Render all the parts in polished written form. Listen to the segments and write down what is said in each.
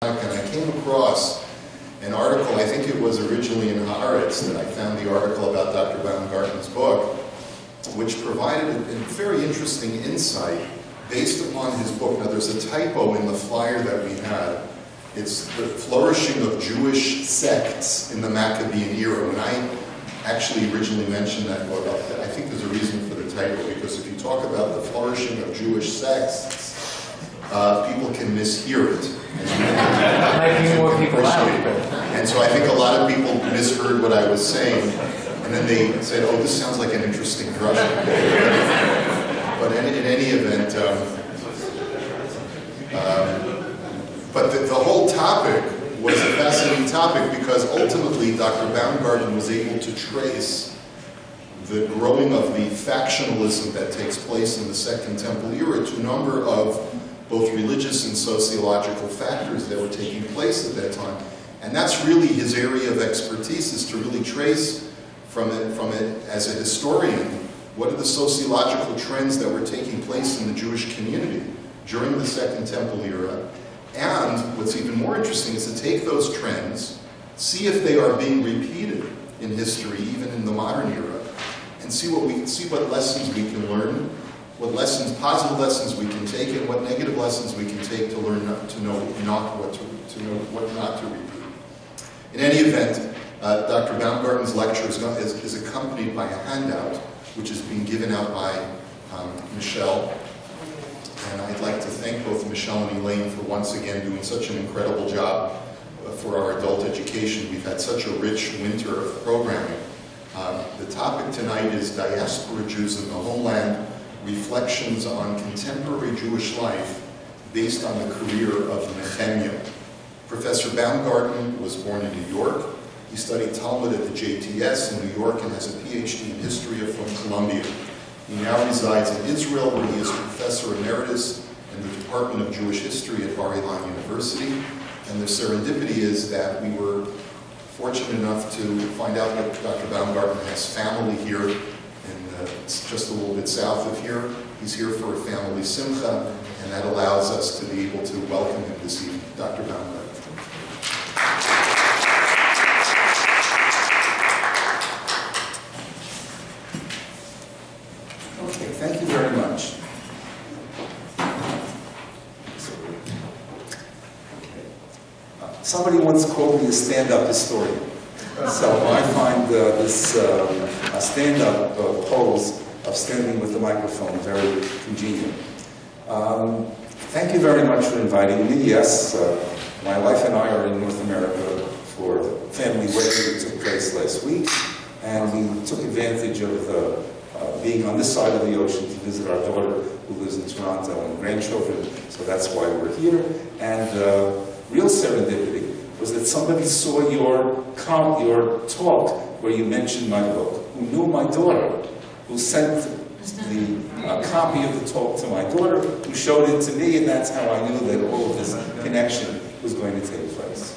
And I came across an article, I think it was originally in Haaretz, that I found the article about Dr. Baumgarten's book, which provided a very interesting insight based upon his book. Now there's a typo in the flyer that we had. It's the flourishing of Jewish sects in the Maccabean era. When I actually originally mentioned that book, I think there's a reason for the typo, because if you talk about the flourishing of Jewish sects, people can mishear it. Making more people out. And so I think a lot of people misheard what I was saying, and then they said, oh, this sounds like an interesting drasha. But in any event, but the whole topic was a fascinating topic, because ultimately Dr. Baumgarten was able to trace the growing of the factionalism that takes place in the Second Temple era to a number of both religious and sociological factors that were taking place at that time. And that's really his area of expertise, is to really trace from it as a historian, what are the sociological trends that were taking place in the Jewish community during the Second Temple era. And what's even more interesting is to take those trends, see if they are being repeated in history, even in the modern era, and see what lessons we can learn, what lessons, positive lessons we can take, and what negative lessons we can take to learn to know what not to repeat. In any event, Dr. Baumgarten's lecture is accompanied by a handout, which is being given out by Michelle. And I'd like to thank both Michelle and Elaine for once again doing such an incredible job for our adult education. We've had such a rich winter of programming. The topic tonight is Diaspora Jews in the Homeland, Reflections on Contemporary Jewish Life based on the career of Nehemiah. Professor Baumgarten was born in New York. He studied Talmud at the JTS in New York and has a PhD in history from Columbia. He now resides in Israel, where he is Professor Emeritus in the Department of Jewish History at Bar-Ilan University. And the serendipity is that we were fortunate enough to find out that Dr. Baumgarten has family here, just a little bit south of here. He's here for a family simcha, and that allows us to be able to welcome him this evening. Dr. Baumgarten. Okay, thank you very much. Somebody once called me a stand-up historian. So I find this stand-up pose of standing with the microphone very congenial. Thank you very much for inviting me. Yes, my wife and I are in North America for a family wedding that took place last week, and we took advantage of being on this side of the ocean to visit our daughter who lives in Toronto and grandchildren, so that's why we're here. And real serendipity was that somebody saw your talk where you mentioned my book, who knew my daughter, who sent the copy of the talk to my daughter, who showed it to me, and that's how I knew that all of this connection was going to take place.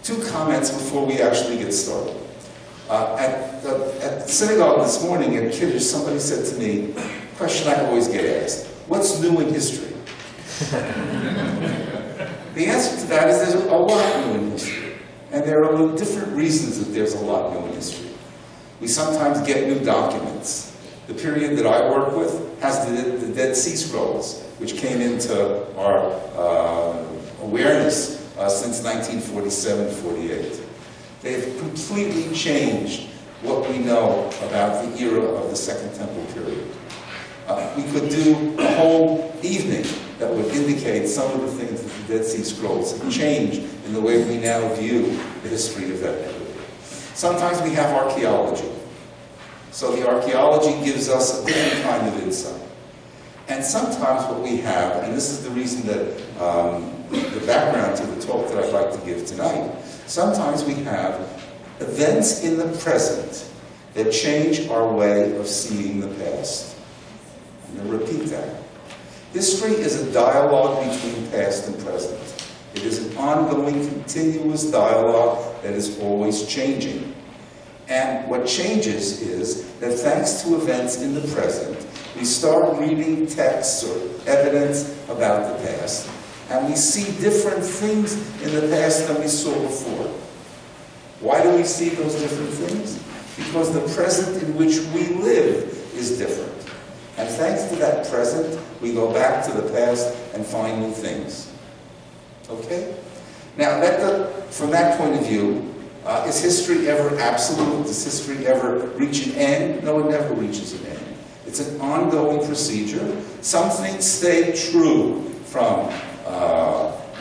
Two comments before we actually get started. At the synagogue this morning at Kiddush, somebody said to me, a question I always get asked, what's new in history? The answer to that is there's a lot new in history. And there are different reasons that there's a lot new in history. We sometimes get new documents. The period that I work with has the Dead Sea Scrolls, which came into our awareness since 1947-48. They've completely changed what we know about the era of the Second Temple period. We could do a whole evening that would indicate some of the things that the Dead Sea Scrolls have changed in the way we now view the history of that period. Sometimes we have archaeology. So the archaeology gives us a different kind of insight. And sometimes what we have, and this is the reason that the background to the talk that I'd like to give tonight, sometimes we have events in the present that change our way of seeing the past. I'm going to repeat that. History is a dialogue between past and present. It is an ongoing, continuous dialogue that is always changing. And what changes is that thanks to events in the present, we start reading texts or evidence about the past, and we see different things in the past than we saw before. Why do we see those different things? Because the present in which we live is different. And thanks to that present, we go back to the past and find new things. Okay? Now, from that point of view, is history ever absolute? Does history ever reach an end? No, it never reaches an end. It's an ongoing procedure. Some things stay true from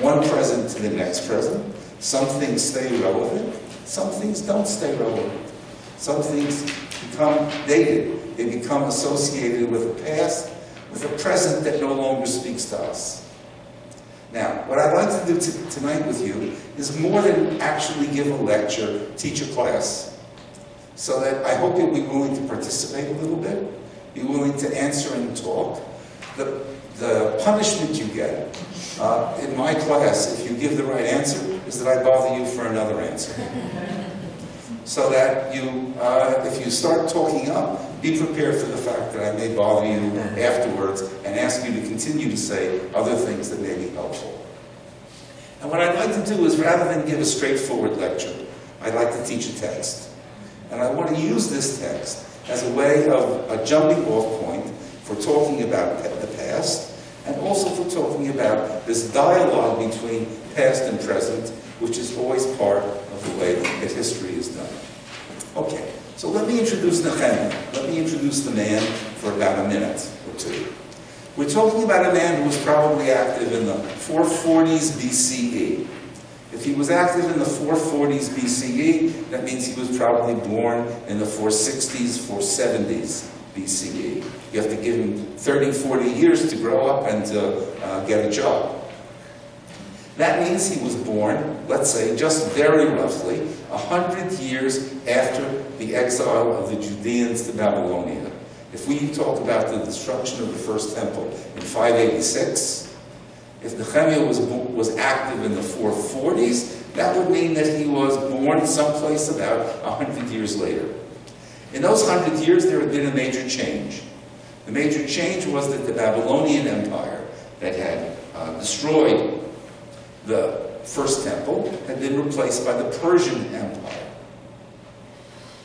one present to the next present. Some things stay relevant. Some things don't stay relevant. Some things become dated. They become associated with a past, with a present that no longer speaks to us. Now, what I'd like to do tonight with you is more than actually give a lecture, teach a class. So that I hope you'll be willing to participate a little bit, be willing to answer and talk. The punishment you get in my class, if you give the right answer, is that I bother you for another answer. So that you, if you start talking up, be prepared for the fact that I may bother you afterwards and ask you to continue to say other things that may be helpful. And what I'd like to do is, rather than give a straightforward lecture, I'd like to teach a text. And I want to use this text as a way of a jumping off point for talking about the past, and also for talking about this dialogue between past and present, which is always part of the way that history is done. Okay, so let me introduce Nehemiah. Let me introduce the man for about a minute or two. We're talking about a man who was probably active in the 440s BCE. If he was active in the 440s BCE, that means he was probably born in the 460s, 470s BCE. You have to give him 30, 40 years to grow up and to get a job. That means he was born, let's say, just very roughly, 100 years after the exile of the Judeans to Babylonia. If we talk about the destruction of the first temple in 586, if Nehemiah was active in the 440s, that would mean that he was born someplace about 100 years later. In those 100 years, there had been a major change. The major change was that the Babylonian Empire that had destroyed the first temple had been replaced by the Persian Empire.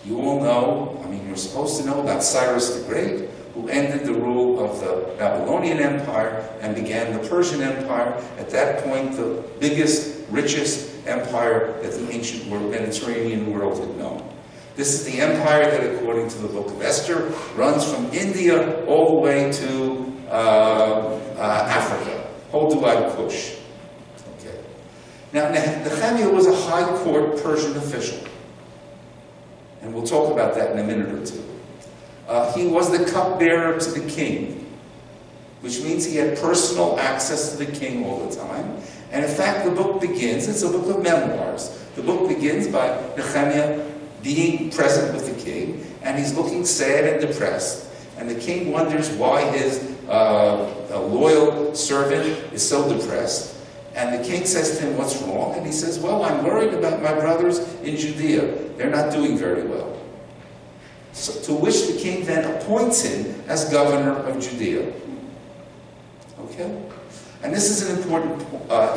You all know, I mean, you're supposed to know about Cyrus the Great, who ended the rule of the Babylonian Empire and began the Persian Empire. At that point, the biggest, richest empire that the ancient Mediterranean world had known. This is the empire that, according to the book of Esther, runs from India all the way to Africa, Hoduad Kush. Okay. Now, Nehemiah was a high court Persian official. And we'll talk about that in a minute or two. He was the cupbearer to the king, which means he had personal access to the king all the time. And in fact, the book begins, it's a book of memoirs. The book begins by Nehemiah being present with the king, and he's looking sad and depressed. And the king wonders why his loyal servant is so depressed. And the king says to him, "What's wrong?" And he says, "Well, I'm worried about my brothers in Judea. They're not doing very well." So, to which the king then appoints him as governor of Judea. Okay? And this is an important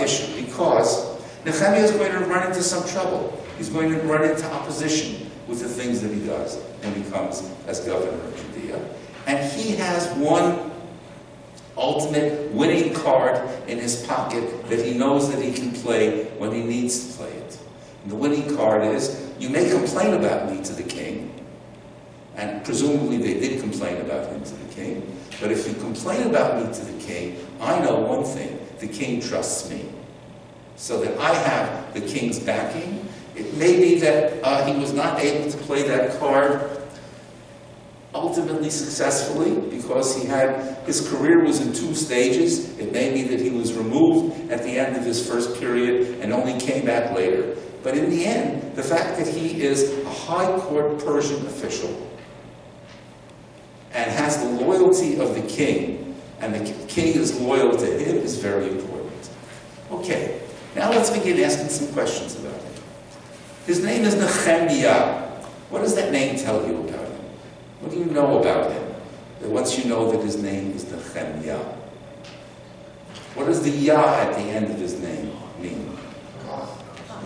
issue, because Nehemiah is going to run into some trouble. He's going to run into opposition with the things that he does when he comes as governor of Judea. And he has one ultimate winning card in his pocket that he knows that he can play when he needs to play it. And the winning card is, you may complain about me to the king, and presumably they did complain about him to the king, but if you complain about me to the king, I know one thing: the king trusts me. So that I have the king's backing. It may be that he was not able to play that card ultimately successfully, because his career was in two stages. It may be that he was removed at the end of his first period and only came back later. But in the end, the fact that he is a high court Persian official and has the loyalty of the king, and the king is loyal to him, is very important. Okay, now let's begin asking some questions about him. His name is Nehemiah. What does that name tell you about him? What do you know about him? That once you know that his name is Nehemiah. What does the Yah at the end of his name mean?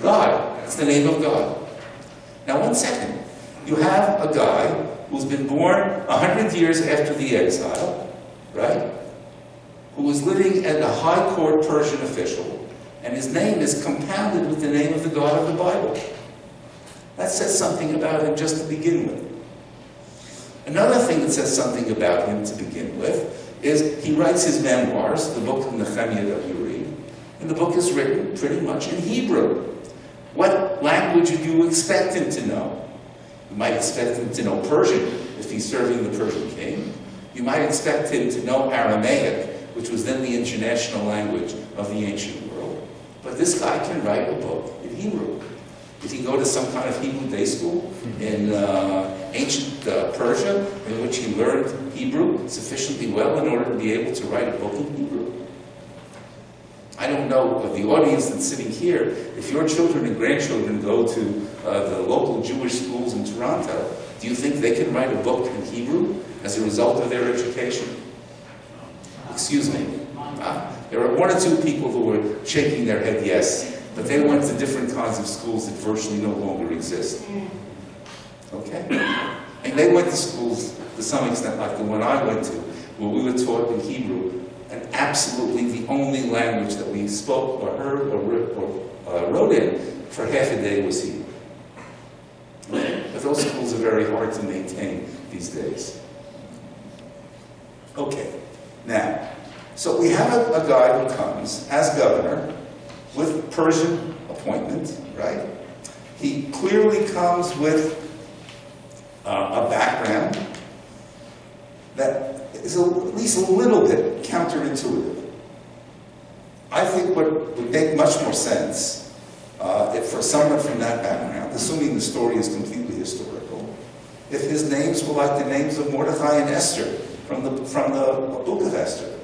God. That's the name of God. Now, one second. You have a guy who's been born 100 years after the exile, right? Who was living as a high court Persian official, and his name is compounded with the name of the God of the Bible. That says something about him just to begin with. Another thing that says something about him to begin with is he writes his memoirs, the book of Nehemiah that you read, and the book is written pretty much in Hebrew. What language would you expect him to know? You might expect him to know Persian if he's serving the Persian king. You might expect him to know Aramaic, which was then the international language of the ancient world. But this guy can write a book in Hebrew. Did he go to some kind of Hebrew day school in ancient Persia, in which he learned Hebrew sufficiently well in order to be able to write a book in Hebrew? I don't know of the audience that's sitting here, if your children and grandchildren go to the local Jewish schools in Toronto, do you think they can write a book in Hebrew as a result of their education? Excuse me. There are one or two people who were shaking their head yes, but they went to different kinds of schools that virtually no longer exist. Okay? And they went to schools, to some extent, like the one I went to, where we were taught in Hebrew, and absolutely the only language that we spoke or heard or wrote in for half a day was Hebrew. Okay? But those schools are very hard to maintain these days. Okay. Now, so we have a guy who comes as governor with Persian appointment, right? He clearly comes with a background that is at least a little bit counterintuitive. I think what would make much more sense if for someone from that background, assuming the story is completely historical, if his names were like the names of Mordecai and Esther from the book of Esther.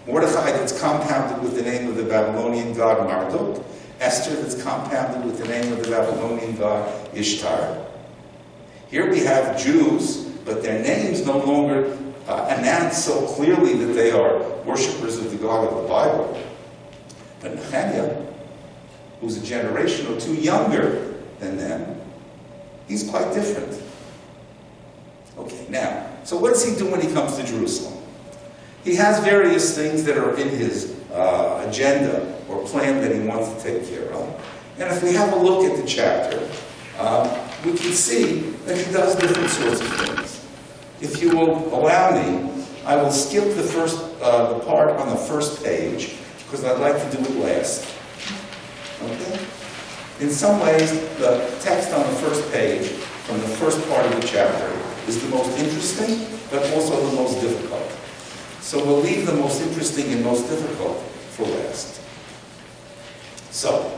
Mordecai that's compounded with the name of the Babylonian god Marduk, Esther that's compounded with the name of the Babylonian god Ishtar. Here we have Jews, but their names no longer announce so clearly that they are worshippers of the God of the Bible. But Nehemiah, who's a generation or two younger than them, he's quite different. Okay, now, so what does he do when he comes to Jerusalem? He has various things that are in his agenda or plan that he wants to take care of. And if we have a look at the chapter, we can see that he does different sorts of things. If you will allow me, I will skip the part on the first page, because I'd like to do it last. Okay? In some ways, the text on the first page, from the first part of the chapter, is the most interesting, but also the most difficult. So we'll leave the most interesting and most difficult for last. So,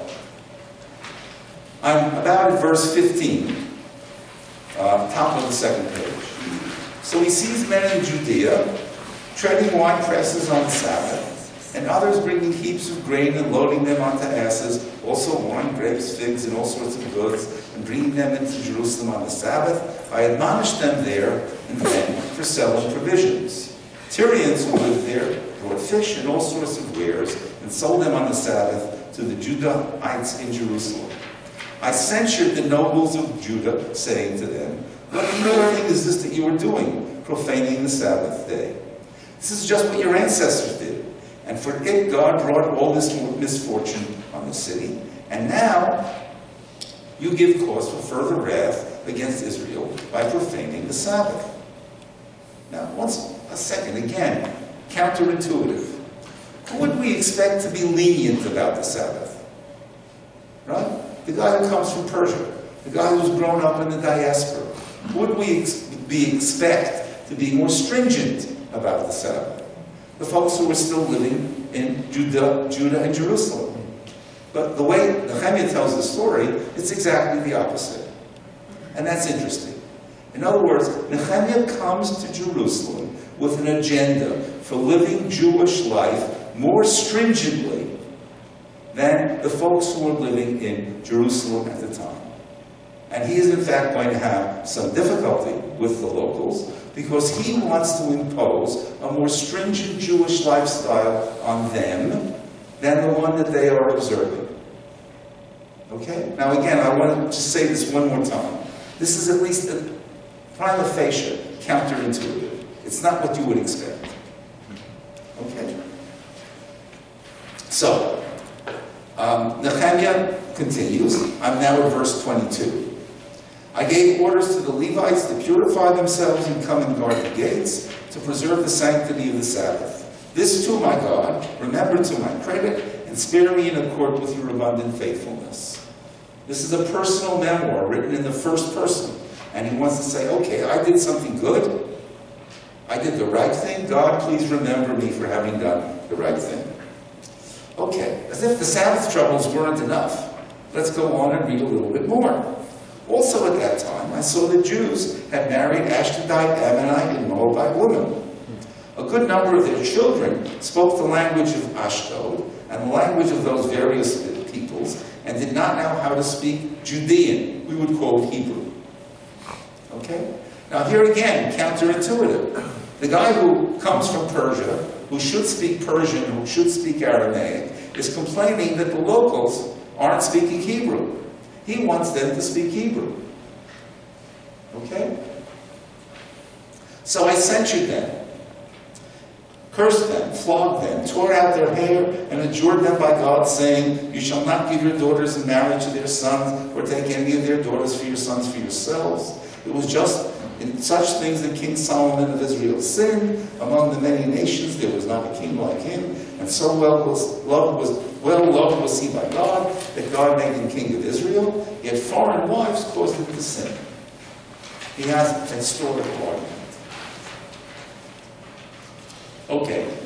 I'm about at verse 15, top of the second page. So he sees men in Judea treading wine presses on the Sabbath, and others bringing heaps of grain and loading them onto asses, also wine, grapes, figs, and all sorts of goods, and bringing them into Jerusalem on the Sabbath. I admonished them there and then for selling provisions. Tyrians who lived there brought fish and all sorts of wares and sold them on the Sabbath to the Judahites in Jerusalem. I censured the nobles of Judah, saying to them, "What evil thing is this that you are doing, profaning the Sabbath day? This is just what your ancestors did, and for it God brought all this misfortune on the city. And now you give cause for further wrath against Israel by profaning the Sabbath." Now, a second, again, counterintuitive. Who would we expect to be lenient about the Sabbath? Right? The guy who comes from Persia, the guy who's grown up in the diaspora. Who would we expect to be more stringent about the Sabbath? The folks who were still living in Judah and Jerusalem. But the way Nehemiah tells the story, it's exactly the opposite. And that's interesting. In other words, Nehemiah comes to Jerusalem with an agenda for living Jewish life more stringently than the folks who were living in Jerusalem at the time. And he is in fact going to have some difficulty with the locals because he wants to impose a more stringent Jewish lifestyle on them than the one that they are observing. Okay? Now again, I want to just say this one more time. This is at least a prima facie counterintuitive. It's not what you would expect. Okay? So, Nehemiah continues. I'm now at verse 22. I gave orders to the Levites to purify themselves and come and guard the gates, to preserve the sanctity of the Sabbath. This too, my God, remember to my credit, and spare me in accord with your abundant faithfulness. This is a personal memoir written in the first person, and he wants to say, okay, I did something good. I did the right thing. God, please remember me for having done the right thing. Okay, as if the Sabbath troubles weren't enough, let's go on and read a little bit more. Also at that time, I saw the Jews had married Ashdodite, Ammonite, and Moabite women. A good number of their children spoke the language of Ashdod and the language of those various peoples, and did not know how to speak Judean. We would call it Hebrew. Okay? Now here again, counterintuitive. The guy who comes from Persia, who should speak Persian, who should speak Aramaic, is complaining that the locals aren't speaking Hebrew. He wants them to speak Hebrew. Okay? So I censured them, cursed them, flogged them, tore out their hair, and adjured them by God, saying, you shall not give your daughters in marriage to their sons, or take any of their daughters for your sons for yourselves. It was just in such things that King Solomon of Israel sinned. Among the many nations there was not a king like him, and so well loved was he by God, that God made him king of Israel, yet foreign wives caused him to sin. He has a historical argument. Okay.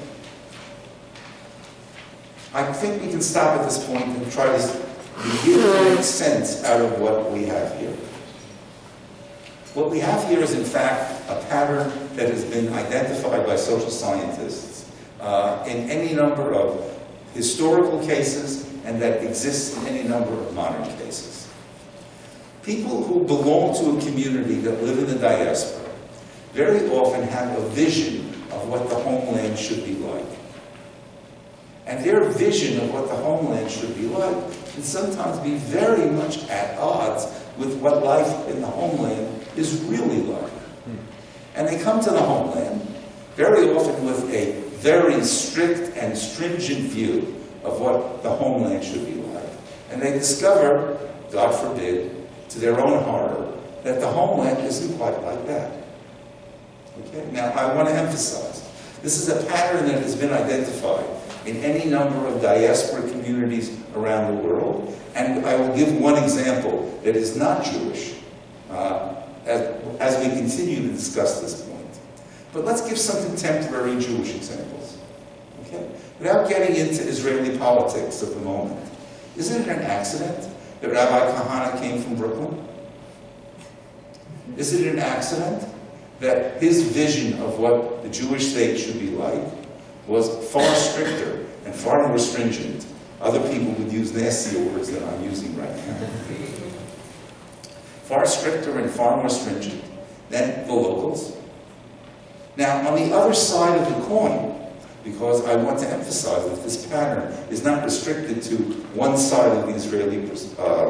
I think we can stop at this point and try to begin to make sense out of what we have here. What we have here is, in fact, a pattern that has been identified by social scientists in any number of historical cases, and that exists in any number of modern cases. People who belong to a community that live in the diaspora very often have a vision of what the homeland should be like. And their vision of what the homeland should be like can sometimes be very much at odds with what life in the homeland is really like. And they come to the homeland very often with a very strict and stringent view of what the homeland should be like. And they discover, God forbid, to their own horror, that the homeland isn't quite like that. Okay? Now, I want to emphasize, this is a pattern that has been identified in any number of diaspora communities around the world. And I will give one example that is not Jewish as we continue to discuss this point. But let's give some contemporary Jewish examples. Okay? Without getting into Israeli politics at the moment, isn't it an accident that Rabbi Kahana came from Brooklyn? Is it an accident that his vision of what the Jewish state should be like was far stricter and far more stringent? Other people would use nastier words than I'm using right now. Far stricter and far more stringent than the locals. Now, on the other side of the coin, because I want to emphasize that this pattern is not restricted to one side of the Israeli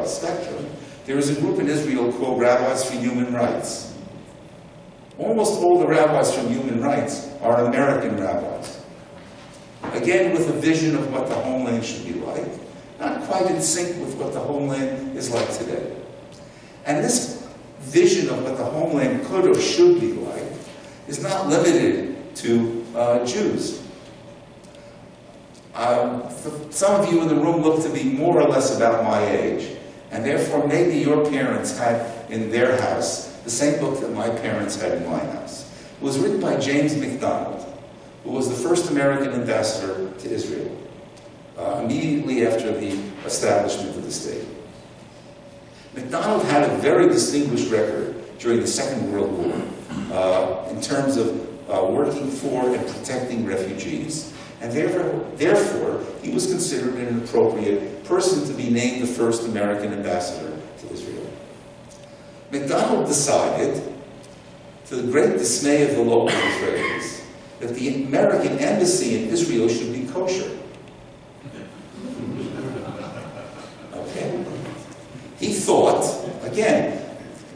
spectrum, there is a group in Israel called Rabbis for Human Rights. Almost all the rabbis from human rights are American rabbis. Again, with a vision of what the homeland should be like, not quite in sync with what the homeland is like today. And this vision of what the homeland could or should be like is not limited to Jews. Some of you in the room look to be more or less about my age, and therefore maybe your parents had in their house the same book that my parents had in my house. It was written by James MacDonald, who was the first American ambassador to Israel, immediately after the establishment of the state. MacDonald had a very distinguished record during the Second World War in terms of working for and protecting refugees, and therefore he was considered an appropriate person to be named the first American ambassador to Israel. MacDonald decided, to the great dismay of the local Israelis, that the American embassy in Israel should be kosher. He thought, again,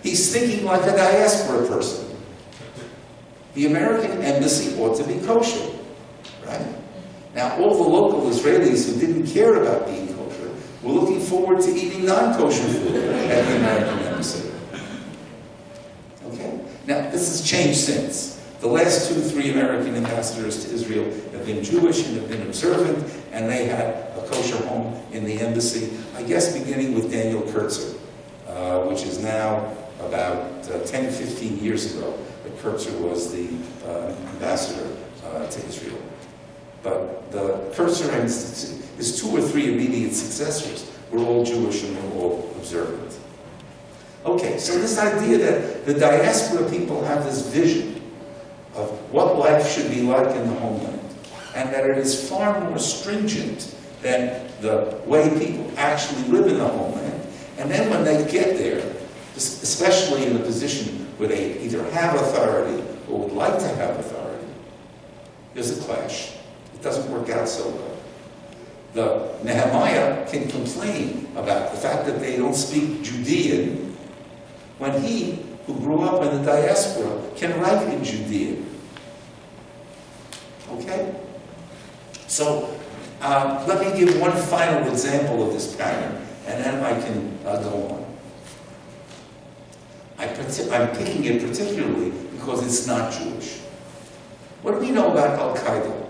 he's thinking like a diaspora person. The American embassy ought to be kosher, right? Now, all the local Israelis who didn't care about being kosher were looking forward to eating non-kosher food at the American embassy. Okay? Now, this has changed since. The last 2 or 3 American ambassadors to Israel have been Jewish and have been observant, and they had a kosher home in the embassy, I guess beginning with Daniel Kurtzer, which is now about 10, 15 years ago that Kurtzer was the ambassador to Israel. But the Kurtzer and his 2 or 3 immediate successors were all Jewish and were all observant. Okay, so this idea that the diaspora people have this vision of what life should be like in the homeland, and that it is far more stringent than the way people actually live in the homeland. And then when they get there, especially in a position where they either have authority or would like to have authority, there's a clash. It doesn't work out so well. The Nehemiah can complain about the fact that they don't speak Judean when he, who grew up in the diaspora, can write in Judean. Okay? So, let me give one final example of this pattern, and then I can go on. I'm picking it particularly because it's not Jewish. What do we know about Al-Qaeda?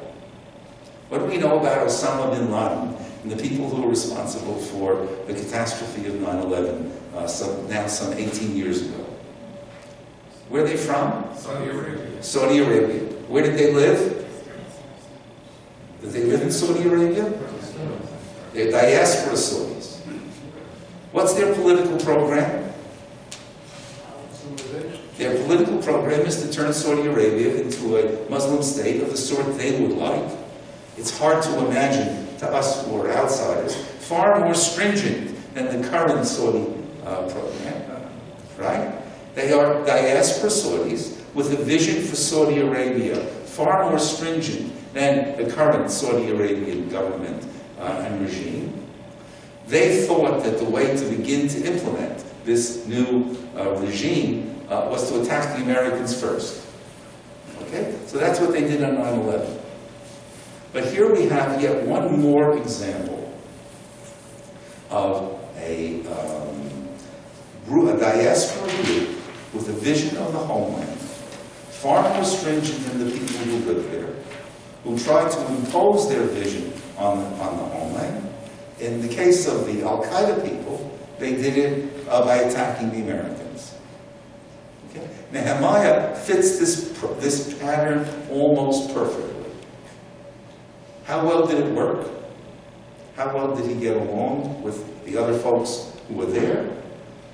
What do we know about Osama bin Laden and the people who were responsible for the catastrophe of 9/11 now some 18 years ago? Where are they from? Saudi Arabia. Saudi Arabia. Where did they live? Did they live in Saudi Arabia? They're diaspora Saudis. What's their political program? Their political program is to turn Saudi Arabia into a Muslim state of the sort they would like. It's hard to imagine, to us who are outsiders, far more stringent than the current Saudi program, right? They are diaspora Saudis with a vision for Saudi Arabia far more stringent than the current Saudi Arabian government and regime. They thought that the way to begin to implement this new regime was to attack the Americans first. Okay? So that's what they did on 9/11. But here we have yet one more example of a diaspora group with a vision of the homeland, far more stringent than the people who live there, who tried to impose their vision on the homeland. In the case of the Al-Qaeda people, they did it by attacking the Americans. Okay? Nehemiah fits this pattern almost perfectly. How well did it work? How well did he get along with the other folks who were there?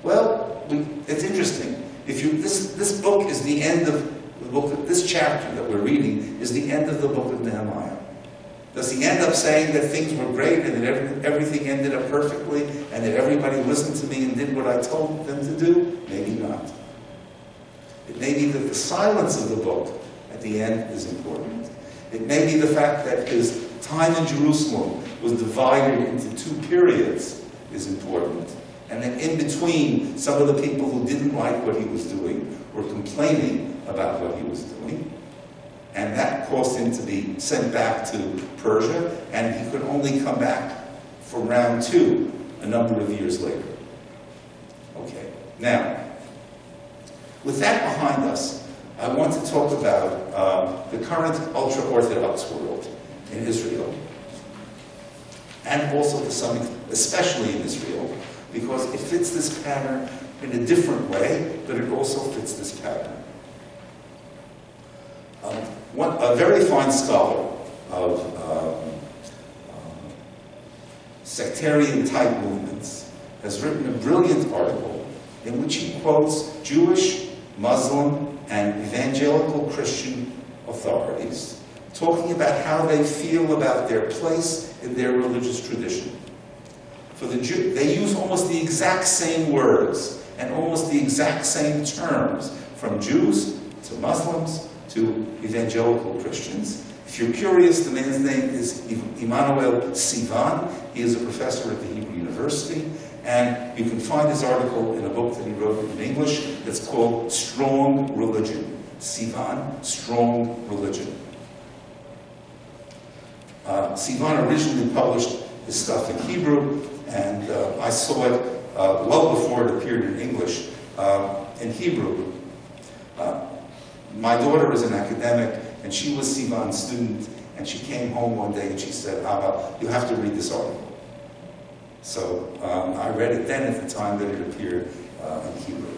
Well, it's interesting. This book is the end of the book. This chapter that we're reading is the end of the book of Nehemiah. Does he end up saying that things were great and that everything ended up perfectly and that everybody listened to me and did what I told them to do? Maybe not. It may be that the silence of the book at the end is important. It may be the fact that his time in Jerusalem was divided into 2 periods is important. And that in between, some of the people who didn't like what he was doing were complaining about what he was doing. And that caused him to be sent back to Persia, and he could only come back for round 2 a number of years later. Okay, now, with that behind us, I want to talk about the current ultra-Orthodox world in Israel, and also to some, especially in Israel, because it fits this pattern in a different way, but it also fits this pattern. A very fine scholar of sectarian-type movements has written a brilliant article in which he quotes Jewish, Muslim, and evangelical Christian authorities talking about how they feel about their place in their religious tradition. For the Jew, they use almost the exact same words and almost the exact same terms, from Jews to Muslims to evangelical Christians. If you're curious, the man's name is Immanuel Sivan. He is a professor at the Hebrew University, And you can find his article in a book that he wrote in English that's called Strong Religion. Sivan, Strong Religion. Sivan originally published his stuff in Hebrew, and I saw it well before it appeared in English in Hebrew. My daughter is an academic, and she was Sivan's student, and she came home one day and she said, Abba, you have to read this article. So I read it then at the time that it appeared in Hebrew.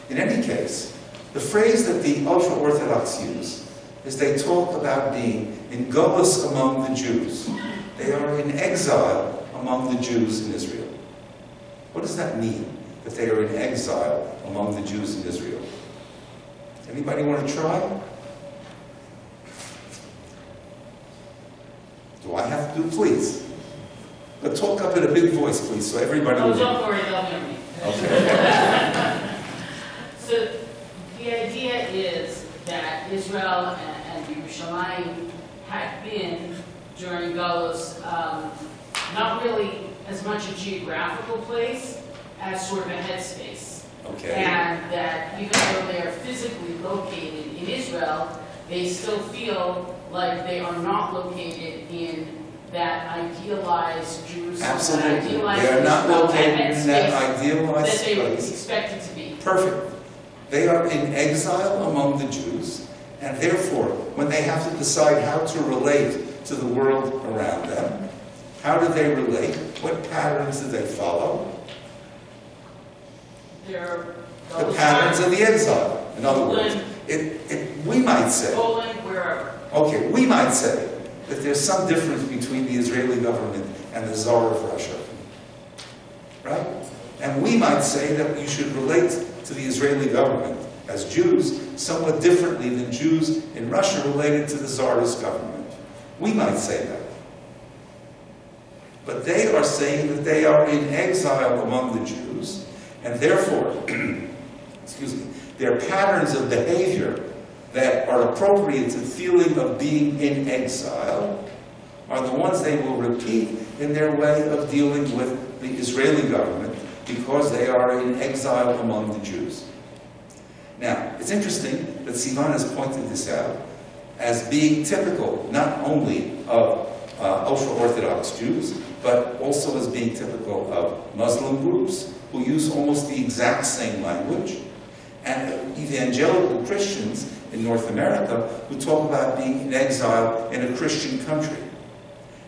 In any case, the phrase that the ultra-Orthodox use is they talk about being in Golus among the Jews. They are in exile among the Jews in Israel. What does that mean, that they are in exile among the Jews in Israel? Anybody want to try? Do I have to do? Please. But talk up in a big voice, please, so everybody will hear. Oh, don't worry, they'll hear me. Okay. So the idea is that Israel and Yerushalayim had been, during Golus, not really as much a geographical place as sort of a headspace. Okay. And that even though they are physically located in Israel, they still feel like they are not located in that idealized Jerusalem. Absolutely. Idealized They are not Israel, located in that headspace idealized that they were place. expected to be. Perfect. They are in exile among the Jews, and therefore, when they have to decide how to relate to the world around them, how do they relate? What patterns do they follow? The patterns of the exile. In other words, we might say, Poland, wherever. okay, we might say that there's some difference between the Israeli government and the Tsar of Russia. Right? And we might say that you should relate to the Israeli government as Jews somewhat differently than Jews in Russia related to the Tsarist government. We might say that. But they are saying that they are in exile among the Jews, and therefore, excuse me, their patterns of behavior that are appropriate to the feeling of being in exile are the ones they will repeat in their way of dealing with the Israeli government, because they are in exile among the Jews. Now, it's interesting that Sivan has pointed this out as being typical not only of ultra-Orthodox Jews, but also as being typical of Muslim groups who use almost the exact same language, and evangelical Christians in North America who talk about being in exile in a Christian country.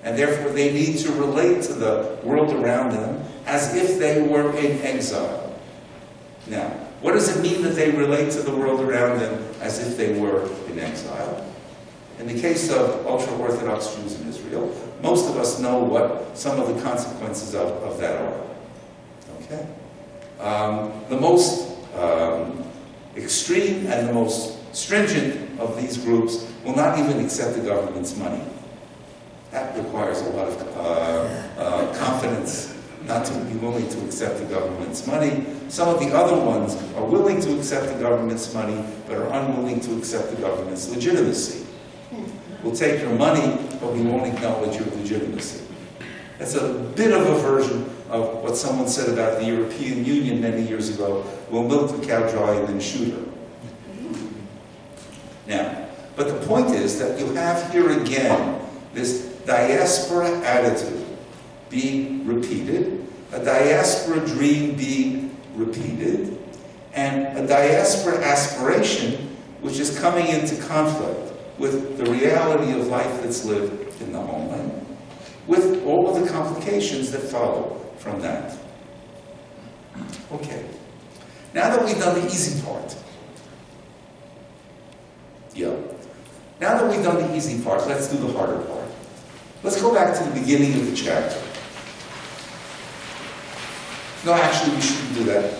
And therefore they need to relate to the world around them as if they were in exile. Now, what does it mean that they relate to the world around them as if they were in exile? In the case of ultra-Orthodox Jews in Israel, most of us know what some of the consequences of that are. Okay? The most extreme and the most stringent of these groups will not even accept the government's money. That requires a lot of confidence not to be willing to accept the government's money. Some of the other ones are willing to accept the government's money, but are unwilling to accept the government's legitimacy. We'll take your money, but we won't acknowledge your legitimacy. That's a bit of a version of what someone said about the European Union many years ago. We'll milk the cow dry and then shoot her. Now, but the point is that you have here again this diaspora attitude being repeated, a diaspora dream being repeated, and a diaspora aspiration which is coming into conflict with the reality of life that's lived in the homeland, with all of the complications that follow from that. Okay. Now that we've done the easy part, now that we've done the easy part, let's do the harder part. Let's go back to the beginning of the chapter. No, actually, we shouldn't do that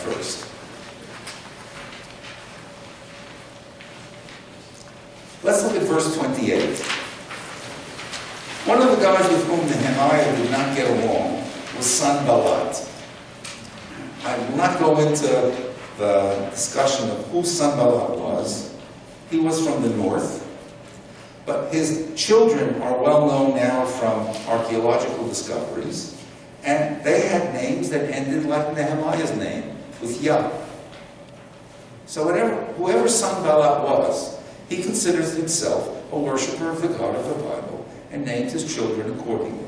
first. Let's look at verse 28. One of the guys with whom Nehemiah did not get along was Sanballat. I will not go into the discussion of who Sanballat was. He was from the north, but his children are well known now from archaeological discoveries, And they had names that ended like Nehemiah's name, with Yah. So whoever Sanballat was, he considers himself a worshiper of the God of the Bible and named his children accordingly.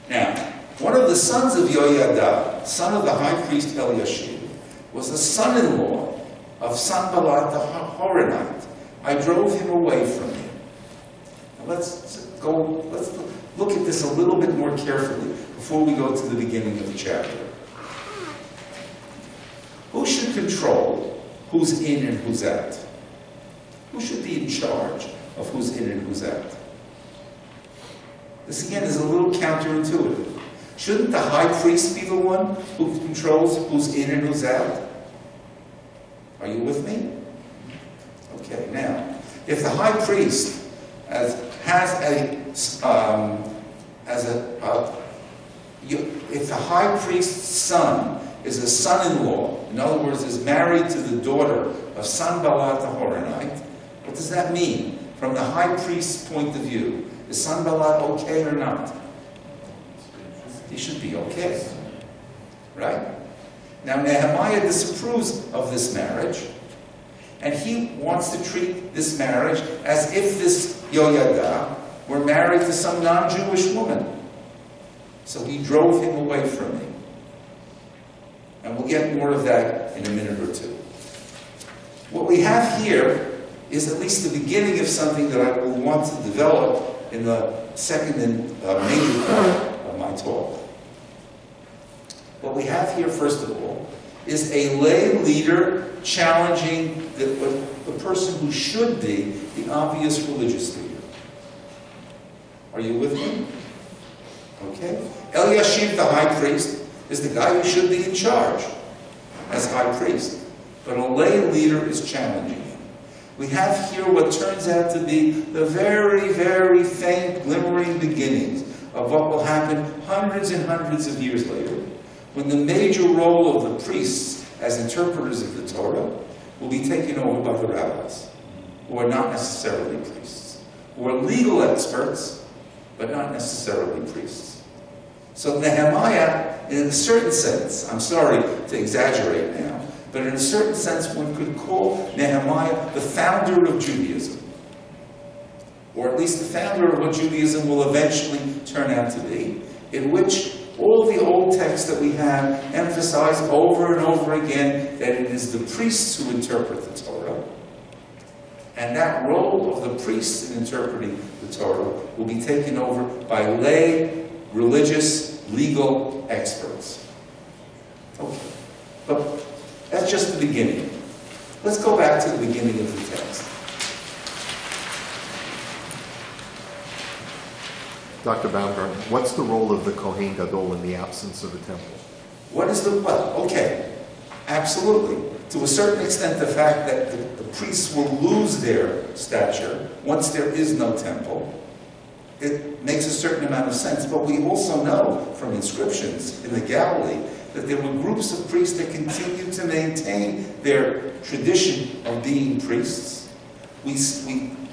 Now, one of the sons of Yoyada, son of the high priest Eliashib, was the son-in-law of Sanballat the Horonite. I drove him away from you. Now let's look at this a little bit more carefully before we go to the beginning of the chapter. Who should control who's in and who's out? Who should be in charge of who's in and who's out? This again is a little counterintuitive. Shouldn't the high priest be the one who controls who's in and who's out? Are you with me? Okay, now, if the high priest if the high priest's son is a son-in-law, in other words, is married to the daughter of Sanballat the Horonite, what does that mean from the high priest's point of view? Is Sanballat okay or not? He should be okay, right? Now Nehemiah disapproves of this marriage, and he wants to treat this marriage as if this Yoyada were married to some non-Jewish woman. So he drove him away from me. And we'll get more of that in a minute or two. What we have here is at least the beginning of something that I will want to develop in the second and major part of my talk. What we have here, first of all, is a lay leader challenging the person who should be the obvious religious leader. Are you with me? Okay. Eliashib, the high priest, is the guy who should be in charge as high priest. But a lay leader is challenging him. We have here what turns out to be the very, very faint, glimmering beginnings of what will happen hundreds and hundreds of years later, when the major role of the priests as interpreters of the Torah will be taken over by the rabbis, who are not necessarily priests, who are legal experts, but not necessarily priests. So Nehemiah, in a certain sense, I'm sorry to exaggerate now, but in a certain sense one could call Nehemiah the founder of Judaism. Or at least the founder of what Judaism will eventually turn out to be, in which all the old texts that we have emphasize over and over again that it is the priests who interpret the Torah. And that role of the priests in interpreting the Torah will be taken over by lay, religious, legal experts. Okay. But that's just the beginning. Let's go back to the beginning of the text. Dr. Baumgarten, what's the role of the Kohen Gadol in the absence of a temple? What is the, well, okay, absolutely. To a certain extent, the fact that the priests will lose their stature once there is no temple, it makes a certain amount of sense. But we also know from inscriptions in the Galilee that there were groups of priests that continued to maintain their tradition of being priests. We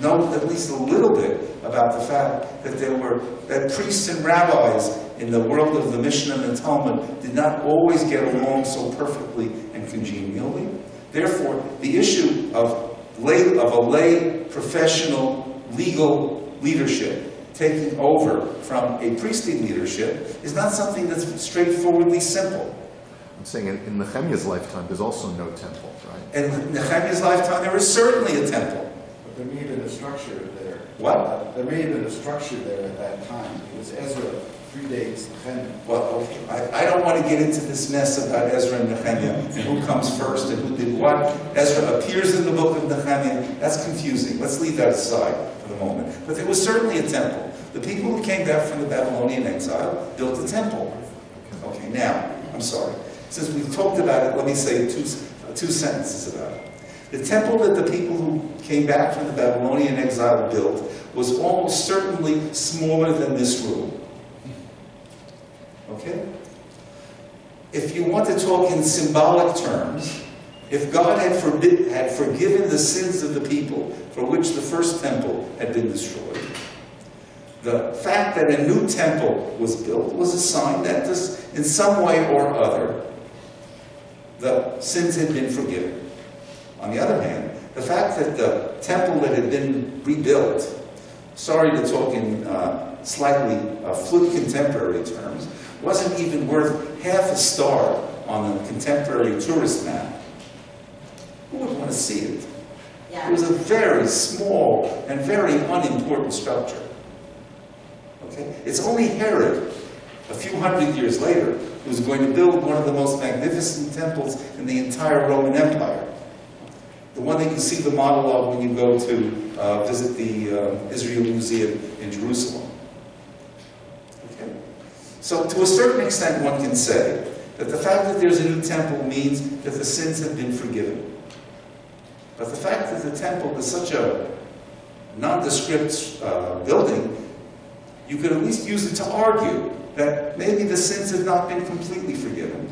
know at least a little bit about the fact that priests and rabbis in the world of the Mishnah and the Talmud did not always get along so perfectly and congenially. Therefore, the issue of a lay professional legal leadership taking over from a priestly leadership is not something that's straightforwardly simple. I'm saying in Nehemiah's lifetime, there's also no temple, right? In Nehemiah's lifetime, there is certainly a temple. But there may have been a structure there. What? There may have been a structure there at that time. It was Ezra predates Nehemiah. Well, okay. I don't want to get into this mess about Ezra and Nehemiah and who comes first and who did what. Ezra appears in the book of Nehemiah. That's confusing. Let's leave that aside for the moment. But there was certainly a temple. The people who came back from the Babylonian exile built a temple. Okay, now, I'm sorry. Since we've talked about it, let me say two sentences about it. The temple that the people who came back from the Babylonian exile built was almost certainly smaller than this room. Okay? If you want to talk in symbolic terms, if God had forgiven the sins of the people for which the first temple had been destroyed, The fact that a new temple was built was a sign that this, in some way or other, the sins had been forgiven. On the other hand, the fact that the temple that had been rebuilt, sorry to talk in slightly flip contemporary terms, wasn't even worth half a star on a contemporary tourist map. Who would want to see it? Yeah. It was a very small and very unimportant structure. Okay? It's only Herod, a few hundred years later, who was going to build one of the most magnificent temples in the entire Roman Empire. The one that you see the model of when you go to visit the Israel Museum in Jerusalem. Okay? So to a certain extent one can say that the fact that there's a new temple means that the sins have been forgiven. But the fact that the temple is such a nondescript building, you could at least use it to argue that maybe the sins have not been completely forgiven.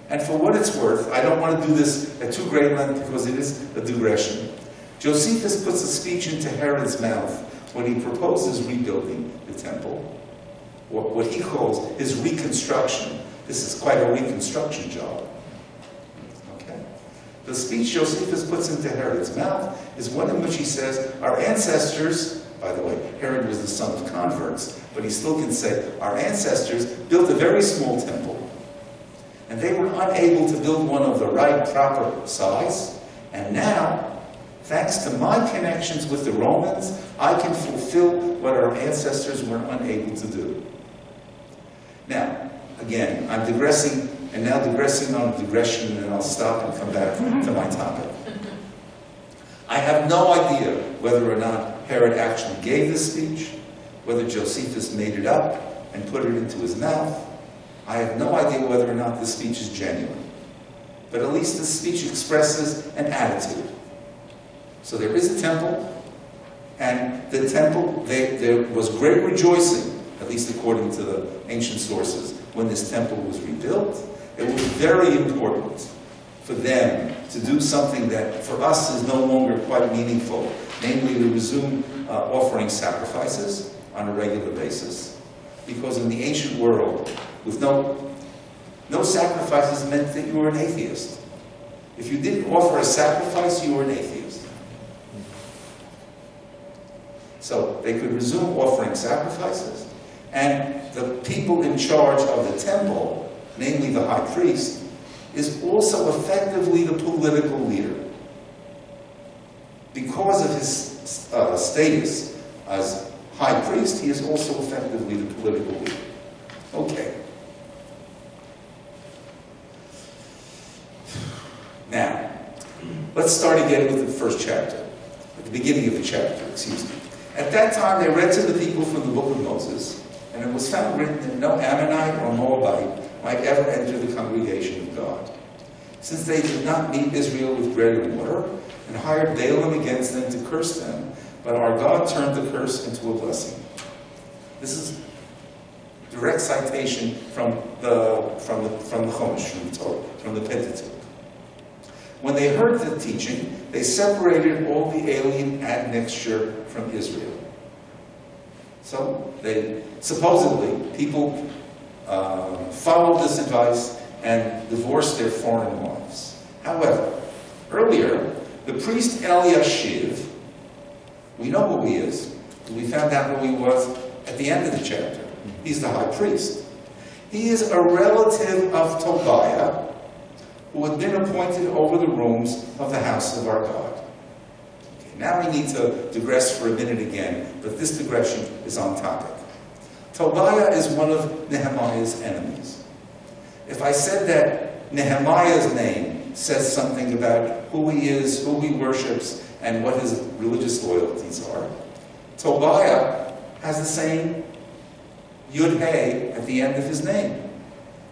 And for what it's worth, I don't want to do this at too great length because it is a digression. Josephus puts a speech into Herod's mouth when he proposes rebuilding the temple, what he calls his reconstruction. This is quite a reconstruction job. Okay? The speech Josephus puts into Herod's mouth is one in which he says, our ancestors, by the way, Herod was the son of converts, but he still can say, our ancestors built a very small temple, and they were unable to build one of the right, proper size, and now, thanks to my connections with the Romans, I can fulfill what our ancestors were unable to do. Now, again, I'm digressing, and now digressing on digression, and I'll stop and come back to my topic. I have no idea whether or not Herod actually gave this speech, whether Josephus made it up and put it into his mouth. I have no idea whether or not this speech is genuine. But at least this speech expresses an attitude. So there is a temple, and the temple, there was great rejoicing, at least according to the ancient sources, when this temple was rebuilt. It was very important for them to do something that for us is no longer quite meaningful, namely to resume offering sacrifices on a regular basis. Because in the ancient world, with no sacrifices meant that you were an atheist. If you didn't offer a sacrifice, you were an atheist. So they could resume offering sacrifices, and the people in charge of the temple, namely the high priest, is also effectively the political leader. Because of his status as high priest, he is also effectively the political leader. Okay. Now, let's start again with the first chapter, at the beginning of the chapter, excuse me. At that time, they read to the people from the book of Moses, and it was found written that no Ammonite or Moabite might ever enter the congregation of God, since they did not meet Israel with bread and water, and hired Balaam against them to curse them, but our God turned the curse into a blessing. This is direct citation from the Chumash, from the Torah, from the Pentateuch. When they heard the teaching, they separated all the alien admixture from Israel. So they supposedly people followed this advice and divorced their foreign wives. However, earlier, the priest Eliashiv, we know who he is, because we found out who he was at the end of the chapter. He's the high priest. He is a relative of Tobiah, who had been appointed over the rooms of the house of our God. Okay, now we need to digress for a minute again, but this digression is on topic. Tobiah is one of Nehemiah's enemies. If I said that Nehemiah's name says something about who he is, who he worships, and what his religious loyalties are, Tobiah has the same Yud-Hey at the end of his name.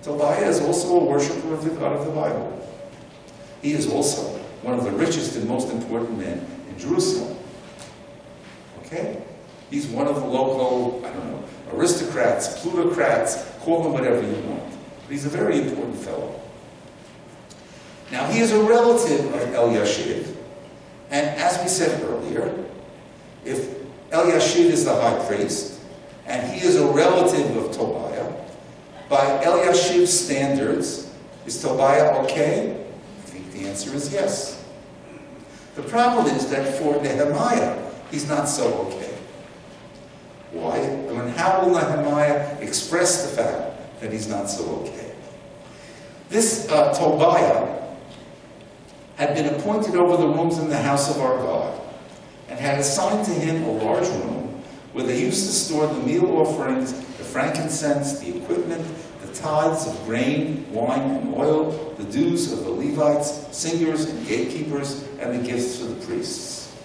Tobiah is also a worshiper of the God of the Bible. He is also one of the richest and most important men in Jerusalem. Okay? He's one of the local, I don't know, aristocrats, plutocrats, call them whatever you want. But he's a very important fellow. Now, he is a relative of Eliashiv, and as we said earlier, if Eliashiv is the high priest, and he is a relative of Tobiah. By Eliashiv's standards, is Tobiah okay? I think the answer is yes. The problem is that for Nehemiah, he's not so okay. Why? And how will Nehemiah express the fact that he's not so okay? This Tobiah had been appointed over the rooms in the house of our God, and had assigned to him a large room where they used to store the meal offerings, the frankincense, the equipment, the tithes of grain, wine, and oil, the dues of the Levites, singers and gatekeepers, and the gifts for the priests.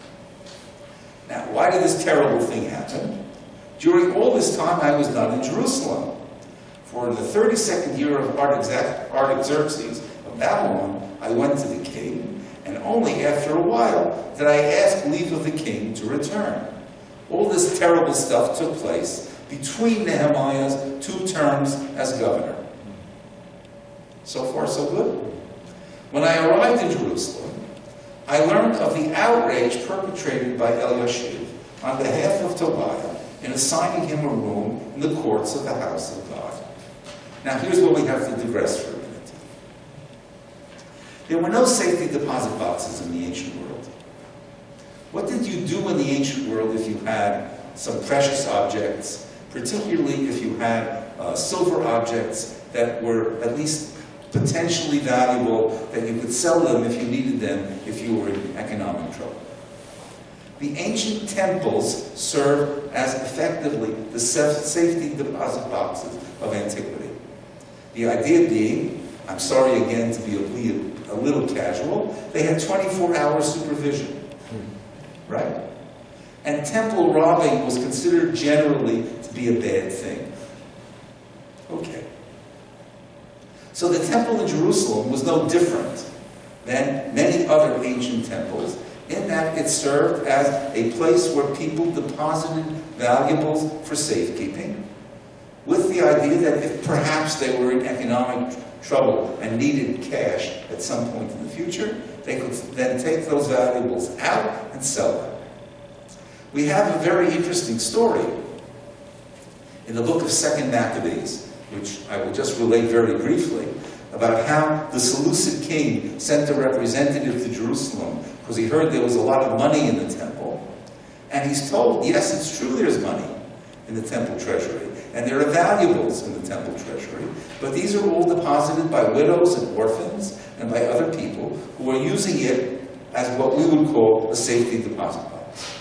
Now, why did this terrible thing happen? During all this time, I was not in Jerusalem. For in the 32nd year of Artaxerxes of Babylon, I went to the king, and only after a while did I ask leave of the king to return. All this terrible stuff took place between Nehemiah's 2 terms as governor. So far, so good. When I arrived in Jerusalem, I learned of the outrage perpetrated by Eliashib on behalf of Tobiah in assigning him a room in the courts of the house of God. Now, here's where we have to digress for a minute. There were no safety deposit boxes in the ancient world. What did you do in the ancient world if you had some precious objects, particularly if you had silver objects that were at least potentially valuable, that you could sell them if you needed them, if you were in economic trouble? The ancient temples served as effectively the safety deposit boxes of antiquity. The idea being, I'm sorry again to be a little casual, they had 24-hour supervision. Right? And temple robbing was considered generally to be a bad thing. Okay. So the temple in Jerusalem was no different than many other ancient temples in that it served as a place where people deposited valuables for safekeeping, with the idea that if perhaps they were in economic trouble and needed cash at some point in the future, they could then take those valuables out and sell them. We have a very interesting story in the book of 2 Maccabees, which I will just relate very briefly, about how the Seleucid king sent a representative to Jerusalem because he heard there was a lot of money in the temple. And he's told, yes, it's true there's money in the temple treasury, and there are valuables in the temple treasury, but these are all deposited by widows and orphans and by other people who are using it as what we would call a safety deposit box.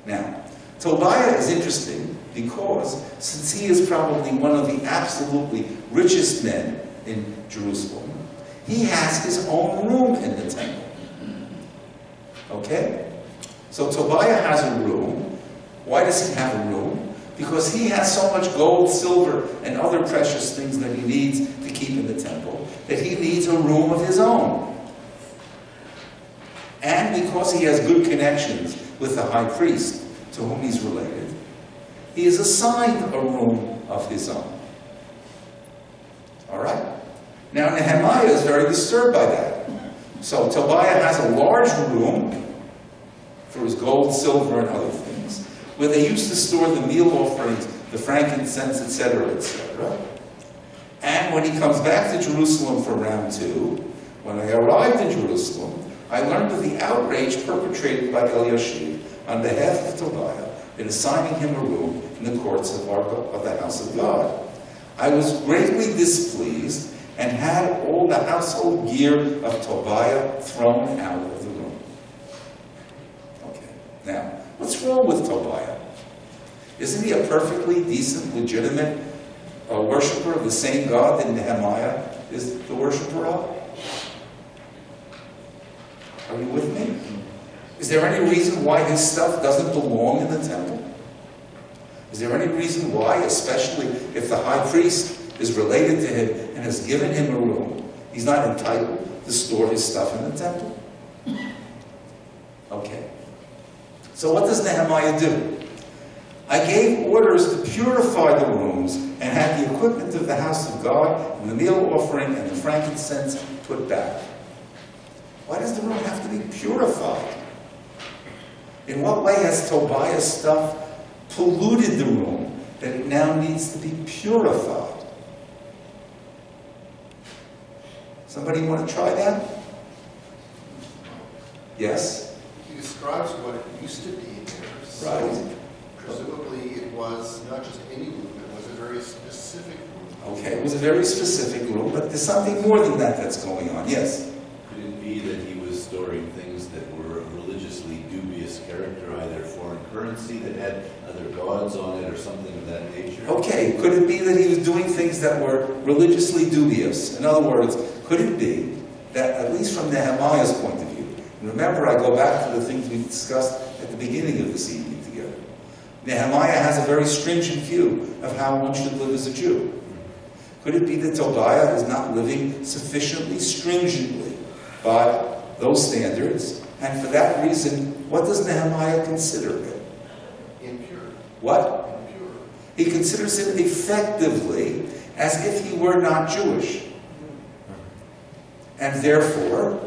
Now, Tobiah is interesting because since he is probably one of the absolutely richest men in Jerusalem, he has his own room in the temple. Okay? So Tobiah has a room. Why does he have a room? Because he has so much gold, silver, and other precious things that he needs to keep in the temple that he needs a room of his own. And because he has good connections with the high priest to whom he's related, he is assigned a room of his own. All right? Now Nehemiah is very disturbed by that. So Tobiah has a large room for his gold, silver, and other things, where they used to store the meal offerings, the frankincense, etc., etc. And when he comes back to Jerusalem for round 2, when I arrived in Jerusalem, I learned of the outrage perpetrated by Eliashib on behalf of Tobiah in assigning him a room in the courts of the house of God. I was greatly displeased and had all the household gear of Tobiah thrown out of the room. Okay, now, what's wrong with Tobiah? Isn't he a perfectly decent, legitimate worshiper of the same God that Nehemiah is the worshiper of? Are you with me? Is there any reason why his stuff doesn't belong in the temple? Is there any reason why, especially if the high priest is related to him and has given him a room, he's not entitled to store his stuff in the temple? Okay. So what does Nehemiah do? I gave orders to purify the rooms and had the equipment of the house of God and the meal offering and the frankincense put back. Why does the room have to be purified? In what way has Tobiah's stuff polluted the room that it now needs to be purified. Somebody want to try that? Yes? He describes what it used to be there. So Right. presumably it was not just any room, it was a very specific room. Okay, it was a very specific room, but there's something more than that that's going on. Yes? Could it be that he was storing things that were of religiously dubious character, either foreign currency that had other gods on it or something of that nature? Okay, could it be that he was doing things that were religiously dubious? In other words, could it be that, at least from Nehemiah's point of view, and remember I go back to the things we discussed at the beginning of this evening together, Nehemiah has a very stringent view of how one should live as a Jew. Could it be that Tobiah is not living sufficiently stringently by those standards? And for that reason, what does Nehemiah consider him? Impure. What? Impure. He considers him effectively as if he were not Jewish. And therefore,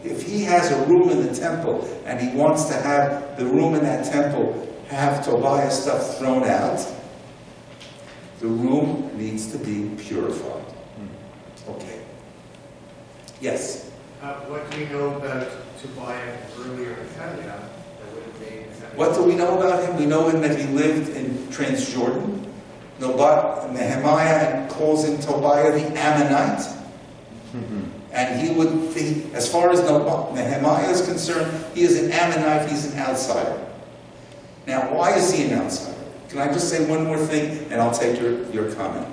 if he has a room in the temple and he wants to have the room in that temple have Tobiah's stuff thrown out, the room needs to be purified. Okay. Yes? What do we know about Tobiah earlier in Nehemiah that would have made Nehemiah? What do we know about him? We know him that he lived in Transjordan. Nehemiah calls him Tobiah the Ammonite. And he would think, as far as Nehemiah is concerned, he is an Ammonite, he's an outsider. Now, why is he an outsider? Can I just say one more thing, and I'll take your comment.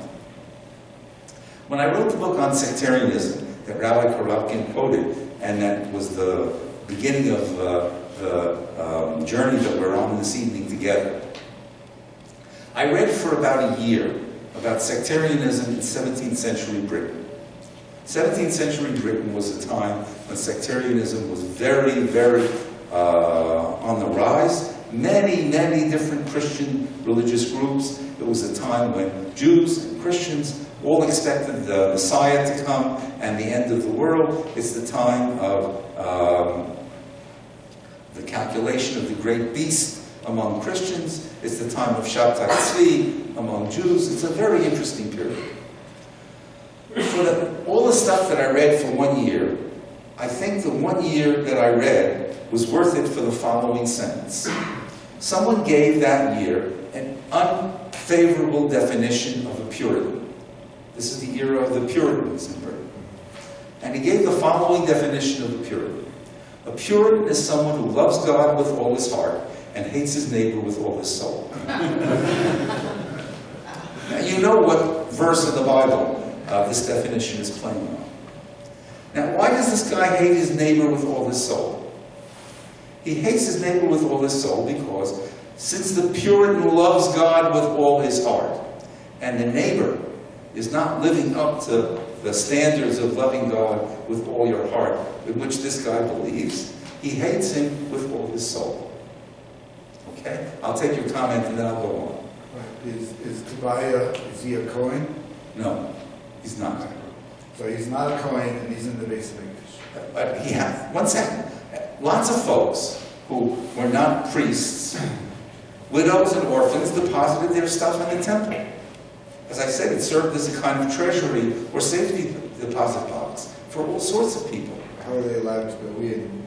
When I wrote the book on sectarianism that Rabbi Korobkin quoted, and that was the beginning of the journey that we're on this evening together, I read for about a year about sectarianism in 17th century Britain. 17th century Britain was a time when sectarianism was very, very on the rise. Many, many different Christian religious groups. It was a time when Jews and Christians all expected the Messiah to come and the end of the world. It's the time of the calculation of the great beast among Christians. It's the time of Shabtai Tzvi among Jews. It's a very interesting period. For all the stuff that I read for 1 year, I think the 1 year that I read was worth it for the following sentence. Someone gave that year an unfavorable definition of a Puritan. This is the era of the Puritans in Britain. And he gave the following definition of a Puritan. A Puritan is someone who loves God with all his heart and hates his neighbor with all his soul. Now, you know what verse of the Bible this definition is playing on. Now, why does this guy hate his neighbor with all his soul? He hates his neighbor with all his soul because since the Puritan loves God with all his heart, and the neighbor is not living up to the standards of loving God with all your heart, in which this guy believes, he hates him with all his soul. Okay? I'll take your comment and then I'll go on. Right. Is Tobiah, is he a Kohen? No, he's not. So he's not a Kohen and he's in the base of English. But he had, one second, lots of folks who were not priests, widows and orphans, deposited their stuff in the temple. As I said, it served as a kind of treasury or safety deposit box for all sorts of people. How are they allowed to go in?